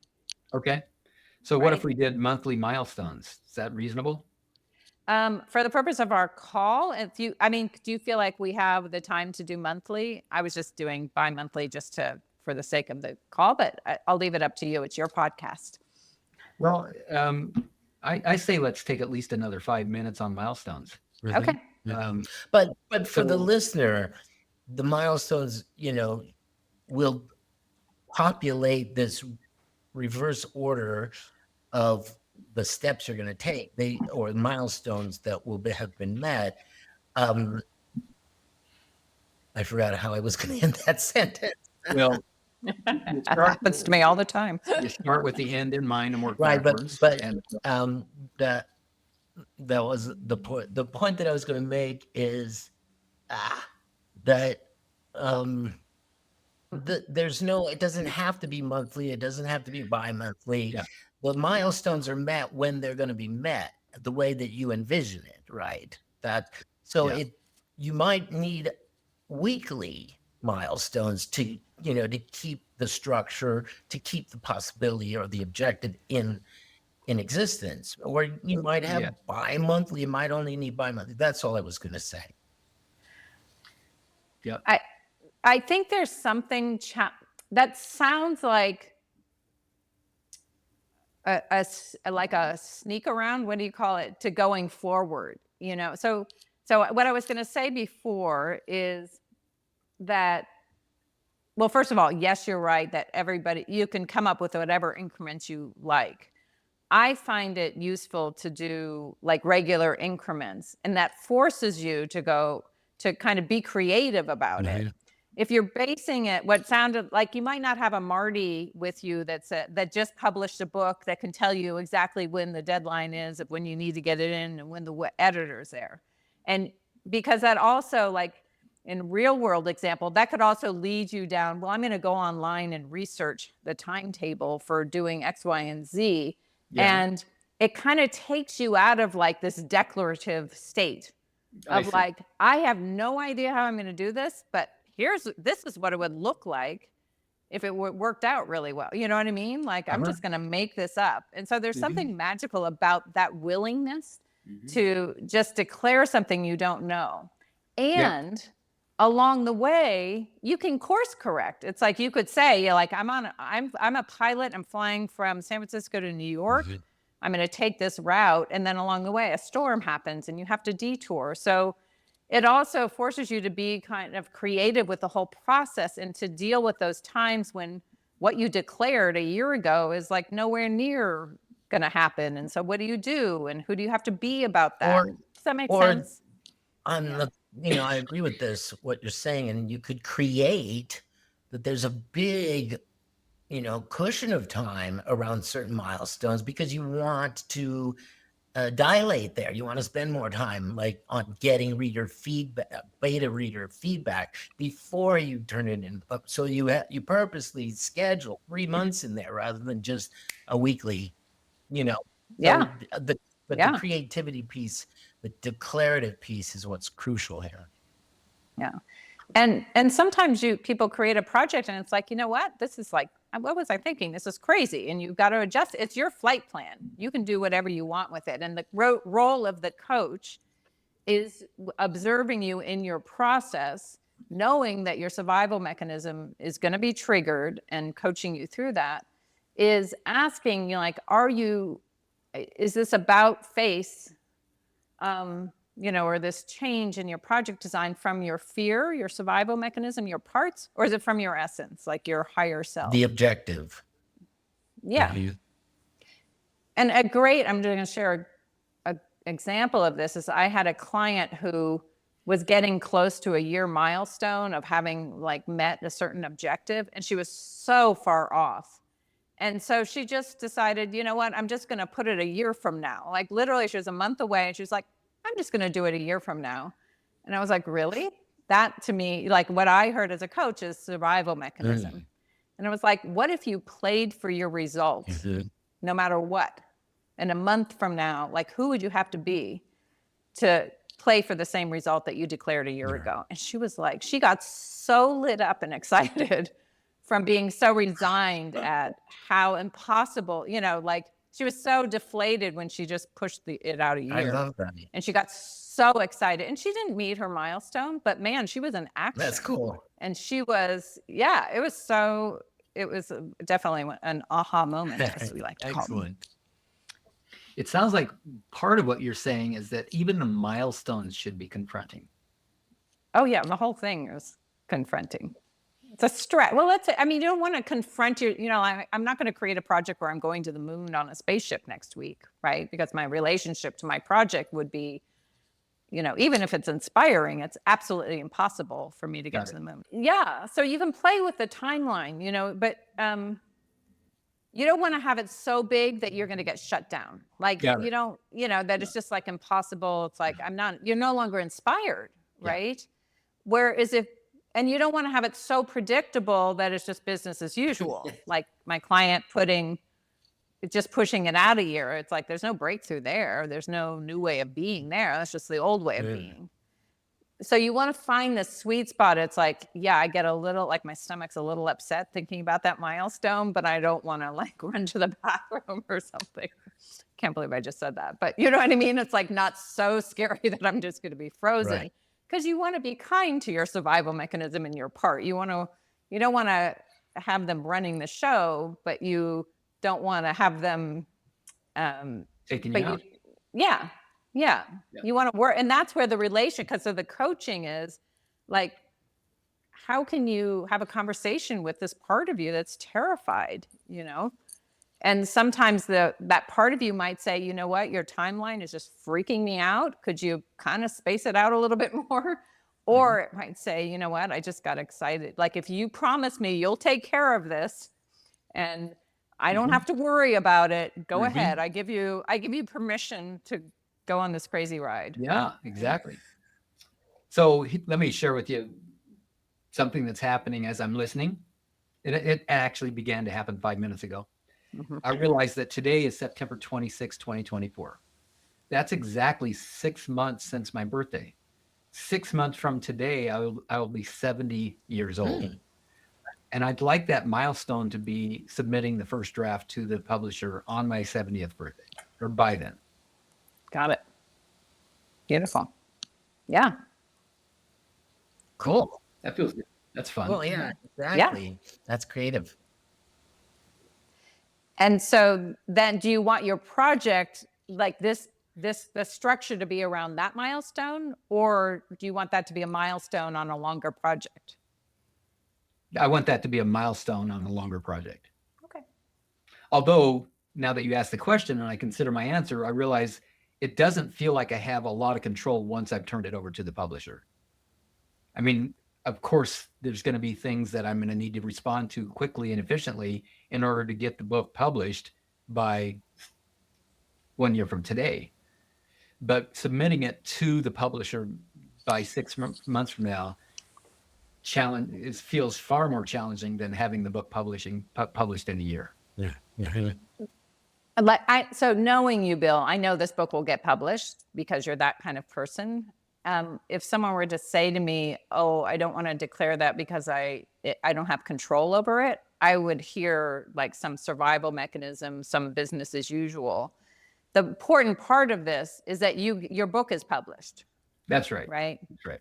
Okay. So what if we did monthly milestones? Is that reasonable? For the purpose of our call, do you feel like we have the time to do monthly? I was just doing bi-monthly for the sake of the call, but I'll leave it up to you. It's your podcast. Well, I say let's take at least another 5 minutes on milestones. Really? Okay. But for the listener, the milestones, will populate this reverse order of the steps you're going to take, or milestones that have been met. I forgot how I was going to end that sentence. Well, That happens to me all the time. You start with the end in mind and work right, backwards. But that was the point. The point that I was going to make is that it doesn't have to be monthly. It doesn't have to be bi-monthly. Yeah. The milestones are met when they're going to be met, the way that you envision it, right? You might need weekly milestones to keep the structure, to keep the possibility or the objective in existence. Or you might have bi-monthly. You might only need bi-monthly. That's all I was going to say. Yeah. I think there's something that sounds like like a sneak around. What do you call it? To going forward, So what I was going to say before is that, well, first of all, yes, you're right that you can come up with whatever increments you like. I find it useful to do like regular increments, and that forces you to kind of be creative about it. If you're basing it, what sounded like, you might not have a Marty with you that just published a book that can tell you exactly when the deadline is, of when you need to get it in, and when the editor's there. And because that also, like in real world example, that could also lead you down, well, I'm going to go online and research the timetable for doing X, Y, and Z. Yeah. And it kind of takes you out of like this declarative state of like, I have no idea how I'm going to do this, but this is what it would look like if it worked out really well. You know what I mean? Like, I'm just going to make this up. And so there's something magical about that willingness to just declare something you don't know. And along the way, you can course correct. It's like, you could say, like, I'm a pilot. I'm flying from San Francisco to New York. I'm going to take this route. And then along the way, a storm happens and you have to detour. So it also forces you to be kind of creative with the whole process and to deal with those times when what you declared a year ago is like nowhere near going to happen. And so what do you do? And who do you have to be about that? Or Does that make or sense? on Yeah. the, you know, I agree with this, what you're saying, and you could create that there's a big, you know, cushion of time around certain milestones because you want to dilate there. You want to spend more time like on getting reader feedback, beta reader feedback before you turn it in. So you you purposely schedule 3 months in there rather than just a weekly, you know. So Yeah. the but the Yeah. creativity piece, the declarative piece is what's crucial here. Yeah. And sometimes people create a project and it's like, you know what? This is like, what was I thinking? This is crazy. And you've got to adjust. It's your flight plan. You can do whatever you want with it. And the role of the coach is observing you in your process, knowing that your survival mechanism is going to be triggered and coaching you through that, is asking you like, is this about face? Or this change in your project design from your fear, your survival mechanism, your parts, or is it from your essence, like your higher self? The objective. Yeah. And I'm going to share an example of this is I had a client who was getting close to a year milestone of having like met a certain objective, and she was so far off. And so she just decided, you know what, I'm just going to put it a year from now. Like literally, she was a month away and she was like, I'm just going to do it a year from now. And I was like, really? That to me, like what I heard as a coach is survival mechanism. And I was like, what if you played for your results no matter what? And a month from now, like who would you have to be to play for the same result that you declared a year ago? And she was like, she got so lit up and excited from being so resigned at how impossible, like she was so deflated when she just pushed it out a year. I love that. And she got so excited. And she didn't meet her milestone, but man, she was in action. That's cool. And she was, it was definitely an aha moment, as we like to call them. Excellent. It sounds like part of what you're saying is that even the milestones should be confronting. Oh yeah, the whole thing is confronting. It's a stretch. Well, you don't want to confront I'm not going to create a project where I'm going to the moon on a spaceship next week, right? Because my relationship to my project would be, even if it's inspiring, it's absolutely impossible for me to get to the moon. Yeah. So you can play with the timeline, but you don't want to have it so big that you're going to get shut down. Like, you don't, that it's just like impossible. It's like, you're no longer inspired, right? Whereas and you don't want to have it so predictable that it's just business as usual. Like my client just pushing it out a year. It's like, there's no breakthrough there. There's no new way of being there. That's just the old way of being. So you want to find the sweet spot. It's like, I get a little, like my stomach's a little upset thinking about that milestone, but I don't want to like run to the bathroom or something. Can't believe I just said that, but you know what I mean? It's like not so scary that I'm just going to be frozen. Because you want to be kind to your survival mechanism in your part. You don't want to have them running the show, but you don't want to have them taking you out. Yeah. You want to work, and that's where the because of the coaching is like, how can you have a conversation with this part of you that's terrified, And sometimes that part of you might say, you know what, your timeline is just freaking me out. Could you kind of space it out a little bit more? Or it might say, you know what, I just got excited. Like if you promise me you'll take care of this and I don't have to worry about it, go ahead. I give you permission to go on this crazy ride. Yeah, exactly. So let me share with you something that's happening as I'm listening. It actually began to happen 5 minutes ago. I realized that today is September 26, 2024. That's exactly 6 months since my birthday. 6 months from today, I will be 70 years old. And I'd like that milestone to be submitting the first draft to the publisher on my 70th birthday, or by then. Got it. Beautiful. Yeah. Cool. That feels good. That's fun. Well, yeah, exactly. Yeah. That's creative. And so then do you want your project like this the structure to be around that milestone, or do you want that to be a milestone on a longer project? I want that to be a milestone on a longer project. Okay. Although, now that you asked the question and I consider my answer, I realize it doesn't feel like I have a lot of control once I've turned it over to the publisher. I mean, of course, there's going to be things that I'm going to need to respond to quickly and efficiently in order to get the book published by 1 year from today. But submitting it to the publisher by 6 months from now feels far more challenging than having the book published in a year. Yeah. So knowing you, Bill, I know this book will get published because you're that kind of person. If someone were to say to me, "Oh, I don't want to declare that because I don't have control over it," I would hear like some survival mechanism, some business as usual. The important part of this is that your book is published. That's right. Right? That's right.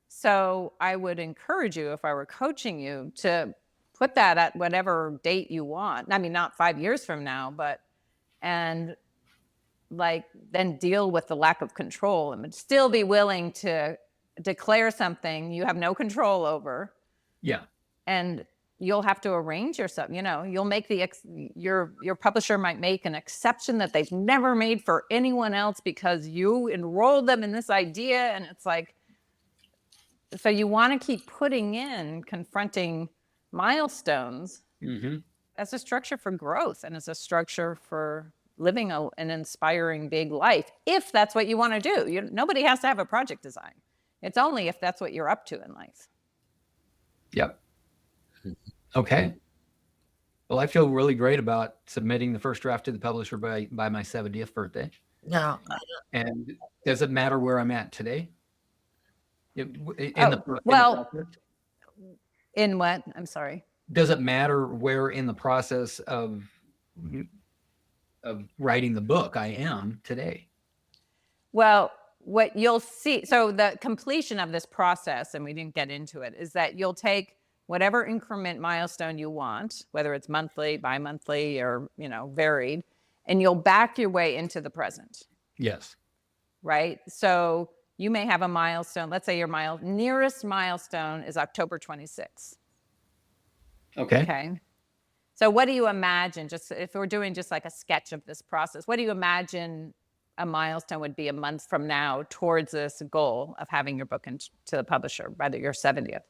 So I would encourage you, if I were coaching you, to put that at whatever date you want. I mean, not 5 years from now, and like then deal with the lack of control and still be willing to declare something you have no control over. Yeah. And you'll have to arrange yourself. You'll make your publisher might make an exception that they've never made for anyone else because you enrolled them in this idea. And it's like, so you want to keep putting in confronting milestones as a structure for growth and as a structure for living an inspiring big life, if that's what you want to do. Nobody has to have a project design. It's only if that's what you're up to in life. Yep. Okay. Well, I feel really great about submitting the first draft to the publisher by my 70th birthday. Now, And does it matter where I'm at today? In what? I'm sorry. Does it matter where in the process of writing the book I am today? Well, what you'll see, so the completion of this process, and we didn't get into it, is that you'll take whatever increment milestone you want, whether it's monthly, bi-monthly, or varied, and you'll back your way into the present. Yes. Right? So you may have a milestone. Let's say your nearest milestone is October 26th. Okay. So what do you imagine, just if we're doing just like a sketch of this process, what do you imagine a milestone would be a month from now towards this goal of having your book into the publisher by your 70th?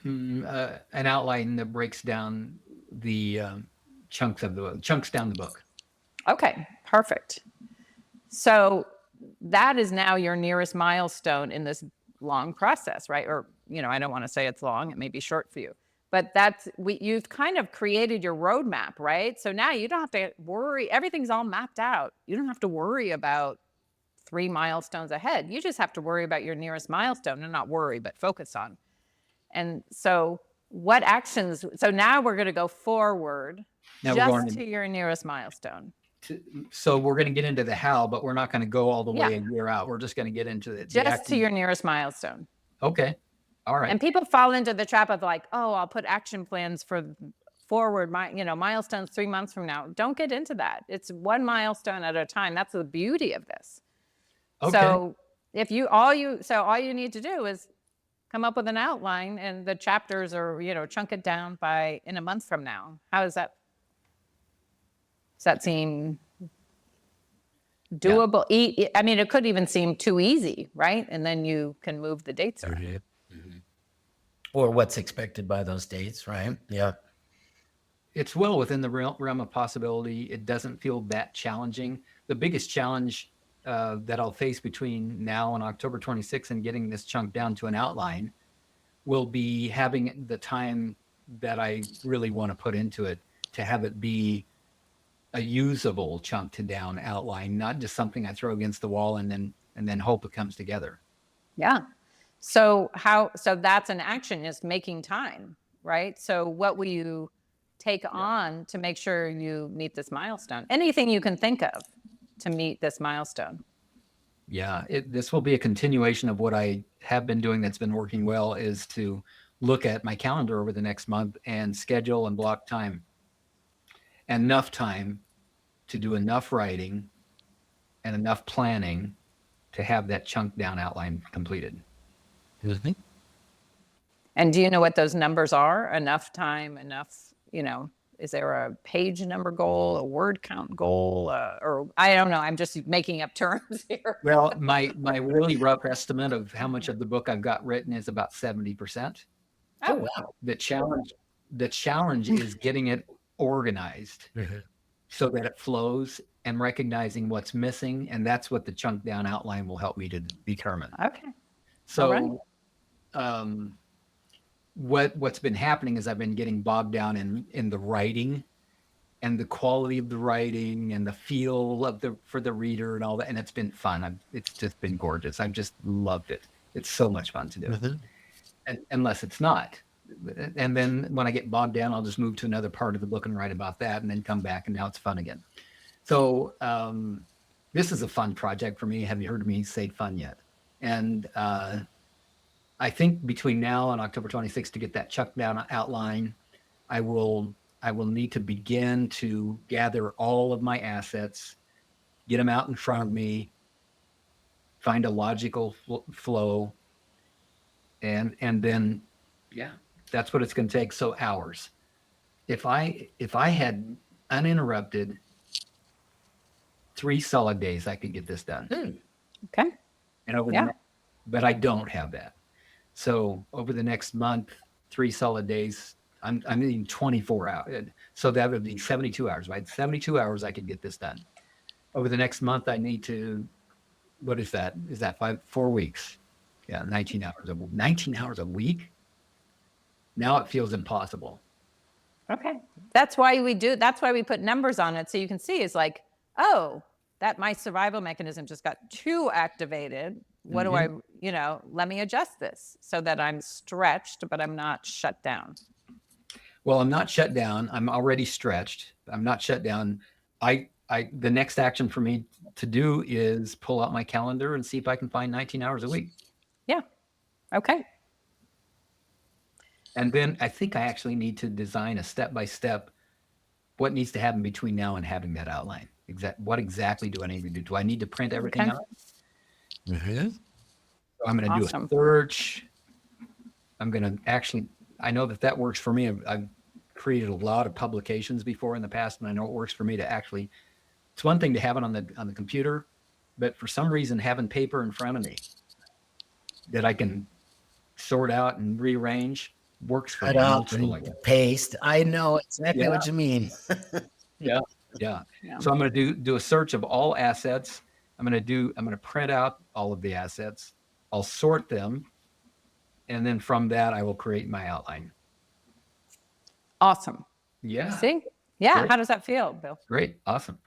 An outline that breaks down the chunks down the book. Okay, perfect. So that is now your nearest milestone in this long process, right? Or, I don't want to say it's long, it may be short for you, but you've kind of created your roadmap, right? So now you don't have to worry, everything's all mapped out. You don't have to worry about 3 milestones ahead. You just have to worry about your nearest milestone, and not worry, but focus on. And so what actions, so now we're going to go forward to your nearest milestone. So we're going to get into the how, but we're not going to go all the way a year out. We're just going to get into it. To your nearest milestone. Okay. All right. And people fall into the trap of like, oh, I'll put action plans for forward, milestones 3 months from now. Don't get into that. It's one milestone at a time. That's the beauty of this. Okay. So all you need to do is come up with an outline, and the chapters are, chunk it down in a month from now. How is that? Does that seem doable? Yeah. I mean, it could even seem too easy, right? And then you can move the dates around. Mm-hmm. Or what's expected by those dates, right? Yeah. It's well within the realm of possibility. It doesn't feel that challenging. The biggest challenge that I'll face between now and October 26th and getting this chunk down to an outline will be having the time that I really want to put into it to have it be a usable chunk to down outline, not just something I throw against the wall and then hope it comes together. Yeah. So that's an action, is making time, right? So what will you take on to make sure you meet this milestone? Anything you can think of to meet this milestone. Yeah, this will be a continuation of what I have been doing that's been working well, is to look at my calendar over the next month and schedule and block time. Enough time to do enough writing and enough planning to have that chunk down outline completed. And do you know what those numbers are? Enough time, enough, is there a page number goal, a word count goal, or I don't know. I'm just making up terms here. Well, my really rough estimate of how much of the book I've got written is about 70%. Oh, wow. The challenge is getting it organized so that it flows and recognizing what's missing. And that's what the chunk down outline will help me to determine. Okay. So, what's been happening is I've been getting bogged down in the writing and the quality of the writing and the feel of for the reader and all that. And it's been fun. It's just been gorgeous. I've just loved it. It's so much fun to do. And, unless it's not. And then when I get bogged down, I'll just move to another part of the book and write about that and then come back and now it's fun again. So this is a fun project for me. Have you heard me say fun yet? And I think between now and October 26th to get that chuck down outline, I will need to begin to gather all of my assets, get them out in front of me, find a logical flow, and then, yeah, that's what it's going to take. So hours. If I had uninterrupted 3 solid days, I could get this done. Okay. And but I don't have that. So over the next month, 3 solid days, I'm needing 24 hours. So that would be 72 hours, right? 72 hours I could get this done. Over the next month, I need to, what is that? Is that 4 weeks? Yeah, 19 hours a week. Now it feels impossible. Okay. That's why we put numbers on it. So you can see it's like, oh, that my survival mechanism just got too activated. What do I, let me adjust this so that I'm stretched, but I'm not shut down. Well, I'm not shut down. I'm already stretched. I'm not shut down. The next action for me to do is pull out my calendar and see if I can find 19 hours a week. Yeah. Okay. And then I think I actually need to design a step-by-step what needs to happen between now and having that outline. What exactly do I need to do? Do I need to print everything out? So I'm going to do a search. I'm going to I know that works for me. I've created a lot of publications before in the past, and I know it works for me to actually, it's one thing to have it on the computer, but for some reason having paper in front of me that I can sort out and rearrange works for me. Cut out and paste. I know exactly what you mean. Yeah. So I'm going to do a search of all assets. I'm going to print out all of the assets. I'll sort them. And then from that, I will create my outline. Awesome. Yeah. See? Yeah. Great. How does that feel, Bill? Great. Awesome.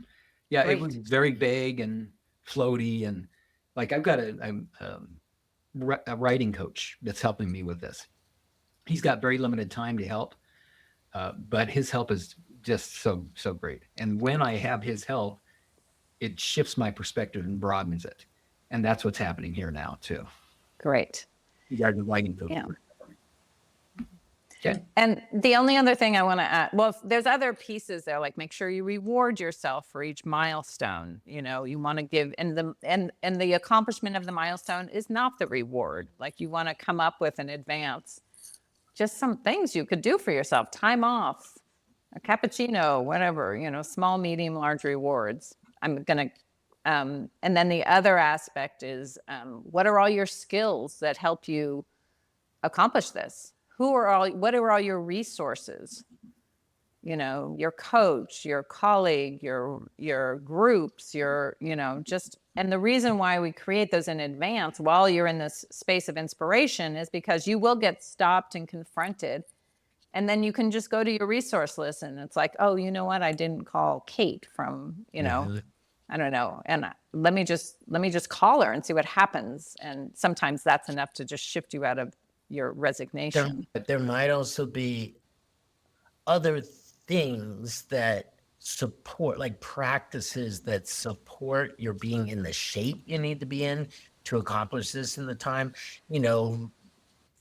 Yeah. Great. It was very vague and floaty. And like, I've got a writing coach that's helping me with this. He's got very limited time to help, but his help is just so great. And when I have his help, it shifts my perspective and broadens it. And that's what's happening here now too. Great. You guys are writing coach. Yeah. Okay. And the only other thing I want to add, well, there's other pieces there, like make sure you reward yourself for each milestone. You want to give, and the accomplishment of the milestone is not the reward. Like you want to come up with in advance just some things you could do for yourself. Time off, a cappuccino, whatever, small, medium, large rewards. I'm going to, and then the other aspect is, what are all your skills that help you accomplish this? What are all your resources? Your coach, your colleague, your groups, and the reason why we create those in advance while you're in this space of inspiration is because you will get stopped and confronted. And then you can just go to your resource list and it's like, oh, you know what? I didn't call Kate from, I don't know. And let me just call her and see what happens. And sometimes that's enough to just shift you out of your resignation. There might also be other things that support, like practices that support your being in the shape you need to be in to accomplish this in the time.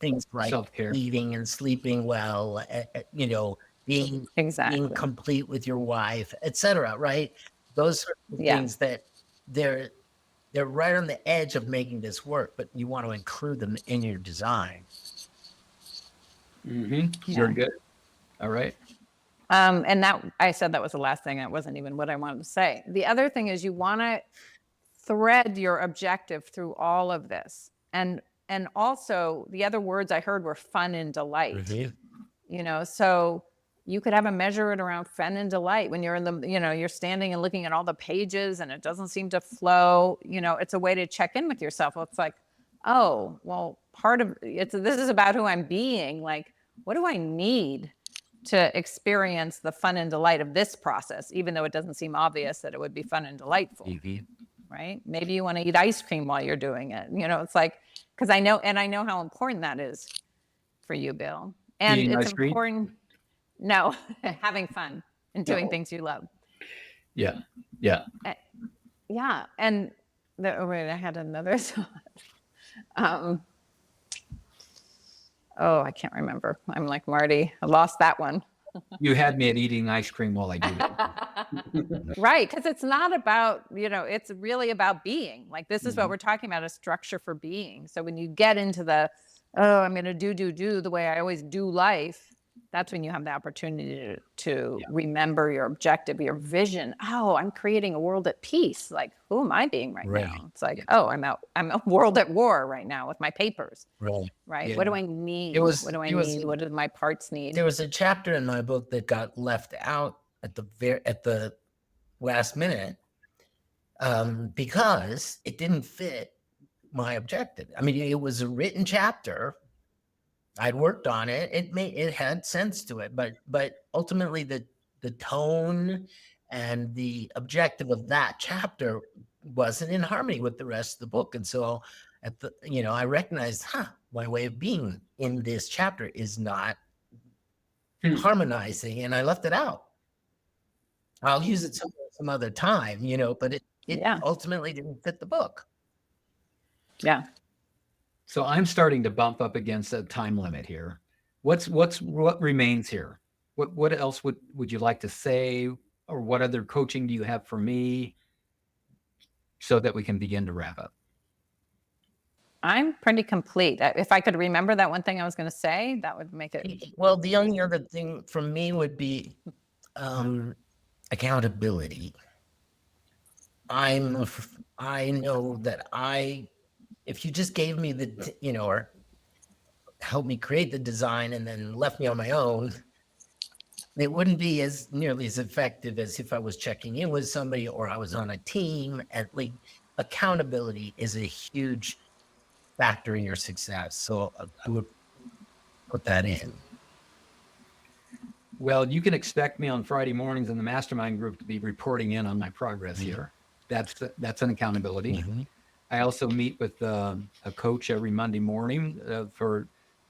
Things like self-care, eating and sleeping well, being complete with your wife, etc. Right? Those are things that they're right on the edge of making this work, but you want to include them in your design. Very good. All right. And that I said that was the last thing. That wasn't even what I wanted to say. The other thing is you want to thread your objective through all of this. And also the other words I heard were fun and delight. So you could have a measure it around fun and delight when you're in the, you're standing and looking at all the pages and it doesn't seem to flow. It's a way to check in with yourself. It's like, oh, well, this is about who I'm being. Like, what do I need to experience the fun and delight of this process, even though it doesn't seem obvious that it would be fun and delightful, right? Maybe you want to eat ice cream while you're doing it. It's like, because I know how important that is for you, Bill. And Eating it's ice cream? important. No, having fun and doing things you love. Yeah. Yeah. And I had another thought. I can't remember. I'm like Marty. I lost that one. You had me at eating ice cream while I do that. Right. Because it's not about, it's really about being. Like, this is what we're talking about, a structure for being. So when you get into I'm going to do the way I always do life, that's when you have the opportunity to remember your objective, your vision. Oh, I'm creating a world at peace. Like, who am I being right now? It's like, I'm a world at war right now with my papers. Right. Yeah. What do I need? What do I need? What do my parts need? There was a chapter in my book that got left out at the last minute because it didn't fit my objective. I mean, it was a written chapter. I'd worked on it. It had sense to it, but ultimately the tone and the objective of that chapter wasn't in harmony with the rest of the book. And so I recognized, my way of being in this chapter is not harmonizing, and I left it out. I'll use it some other time, but it ultimately didn't fit the book. Yeah. So I'm starting to bump up against a time limit here. What remains here? What else would you like to say, or what other coaching do you have for me, so that we can begin to wrap up? I'm pretty complete. If I could remember that one thing I was going to say, that would make it. Well, the only other thing for me would be accountability. I know that if you just gave me or helped me create the design and then left me on my own, it wouldn't be nearly as effective as if I was checking in with somebody or I was on a team. At least accountability is a huge factor in your success. So I would put that in. Well, you can expect me on Friday mornings in the mastermind group to be reporting in on my progress here. That's an accountability. I also meet with a coach every Monday morning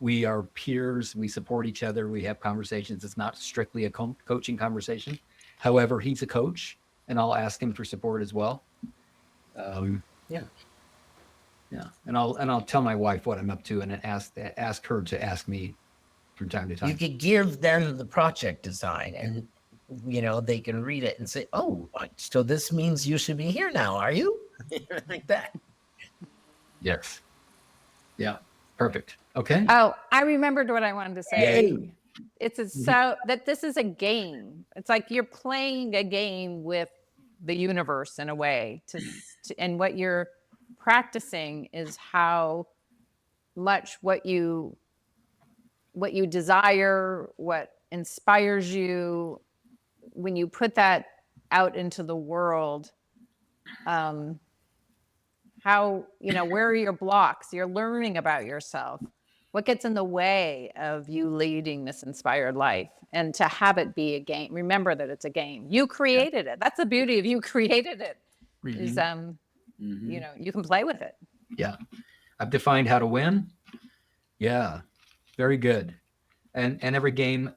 we are peers. We support each other. We have conversations. It's not strictly a coaching conversation. However, he's a coach, and I'll ask him for support as well. Yeah. And I'll tell my wife what I'm up to, and ask her to ask me from time to time. You could give them the project design, and they can read it and say, "Oh, so this means you should be here now, are you?" Like that. Yes. Yeah. Perfect. Okay. Oh, I remembered what I wanted to say. Yay. So that this is a game. It's like you're playing a game with the universe in a way. And what you're practicing is how much what you desire, what inspires you, when you put that out into the world, how, where are your blocks? You're learning about yourself. What gets in the way of you leading this inspired life? And to have it be a game. Remember that it's a game. You created it. That's the beauty of you created it. Is you can play with it. Yeah. I've defined how to win. Yeah. Very good. And every game,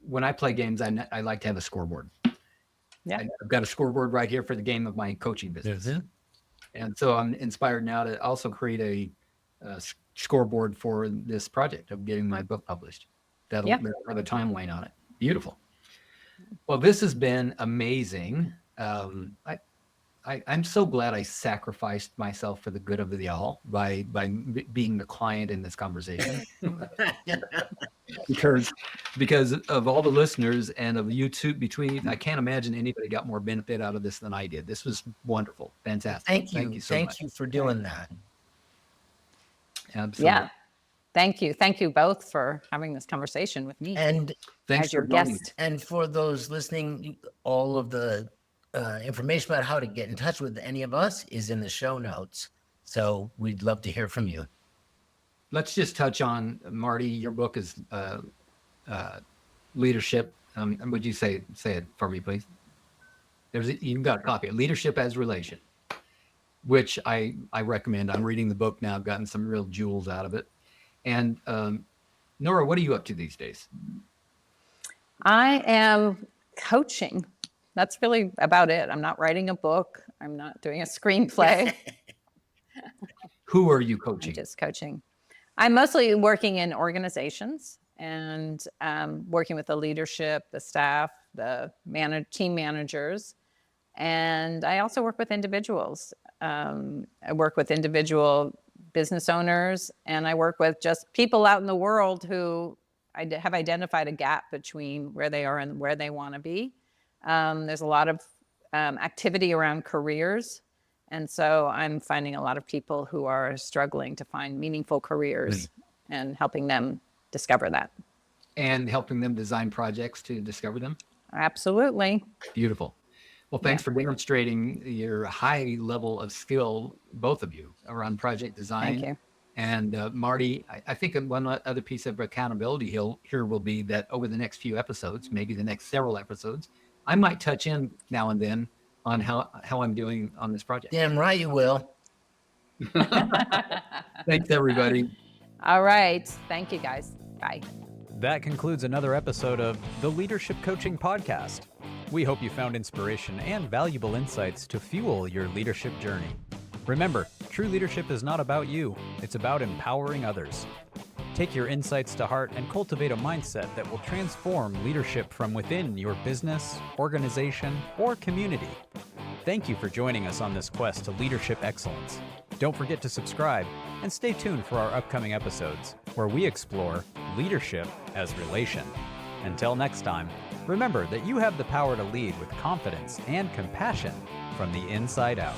when I play games, I like to have a scoreboard. Yeah. I've got a scoreboard right here for the game of my coaching business. And so I'm inspired now to also create a scoreboard for this project of getting my book published. That'll have the timeline on it. Beautiful. Well, this has been amazing. I I'm so glad I sacrificed myself for the good of the all by being the client in this conversation. because of all the listeners and of YouTube I can't imagine anybody got more benefit out of this than I did. This was wonderful. Fantastic. Thank you. Thank you so much. Thank you for doing that. Absolutely. Yeah. Thank you. Thank you both for having this conversation with me And Thanks as your for joining guest. and for those listening, all of the information about how to get in touch with any of us is in the show notes. So we'd love to hear from you. Let's just touch on, Marty, your book is Leadership. Would you say it for me, please? You've got a copy of Leadership as Relation, which I recommend. I'm reading the book now. I've gotten some real jewels out of it. And Norah, what are you up to these days? I am coaching. That's really about it. I'm not writing a book. I'm not doing a screenplay. Who are you coaching? I'm just coaching. I'm mostly working in organizations and working with the leadership, the staff, the team managers. And I also work with individuals. I work with individual business owners, and I work with just people out in the world who have identified a gap between where they are and where they want to be. There's a lot of activity around careers. And so I'm finding a lot of people who are struggling to find meaningful careers and helping them discover that. And helping them design projects to discover them? Absolutely. Beautiful. Well, thanks for demonstrating your high level of skill, both of you, around project design. Thank you. And Marty, I think one other piece of accountability here will be that over the next few episodes, maybe the next several episodes, I might touch in now and then on how I'm doing on this project. Damn right you will. Thanks, everybody. All right. Thank you, guys. Bye. That concludes another episode of the Leadership Coaching Podcast. We hope you found inspiration and valuable insights to fuel your leadership journey. Remember, true leadership is not about you, it's about empowering others. Take your insights to heart and cultivate a mindset that will transform leadership from within your business, organization, or community. Thank you for joining us on this quest to leadership excellence. Don't forget to subscribe and stay tuned for our upcoming episodes, where we explore leadership as relation. Until next time, remember that you have the power to lead with confidence and compassion from the inside out.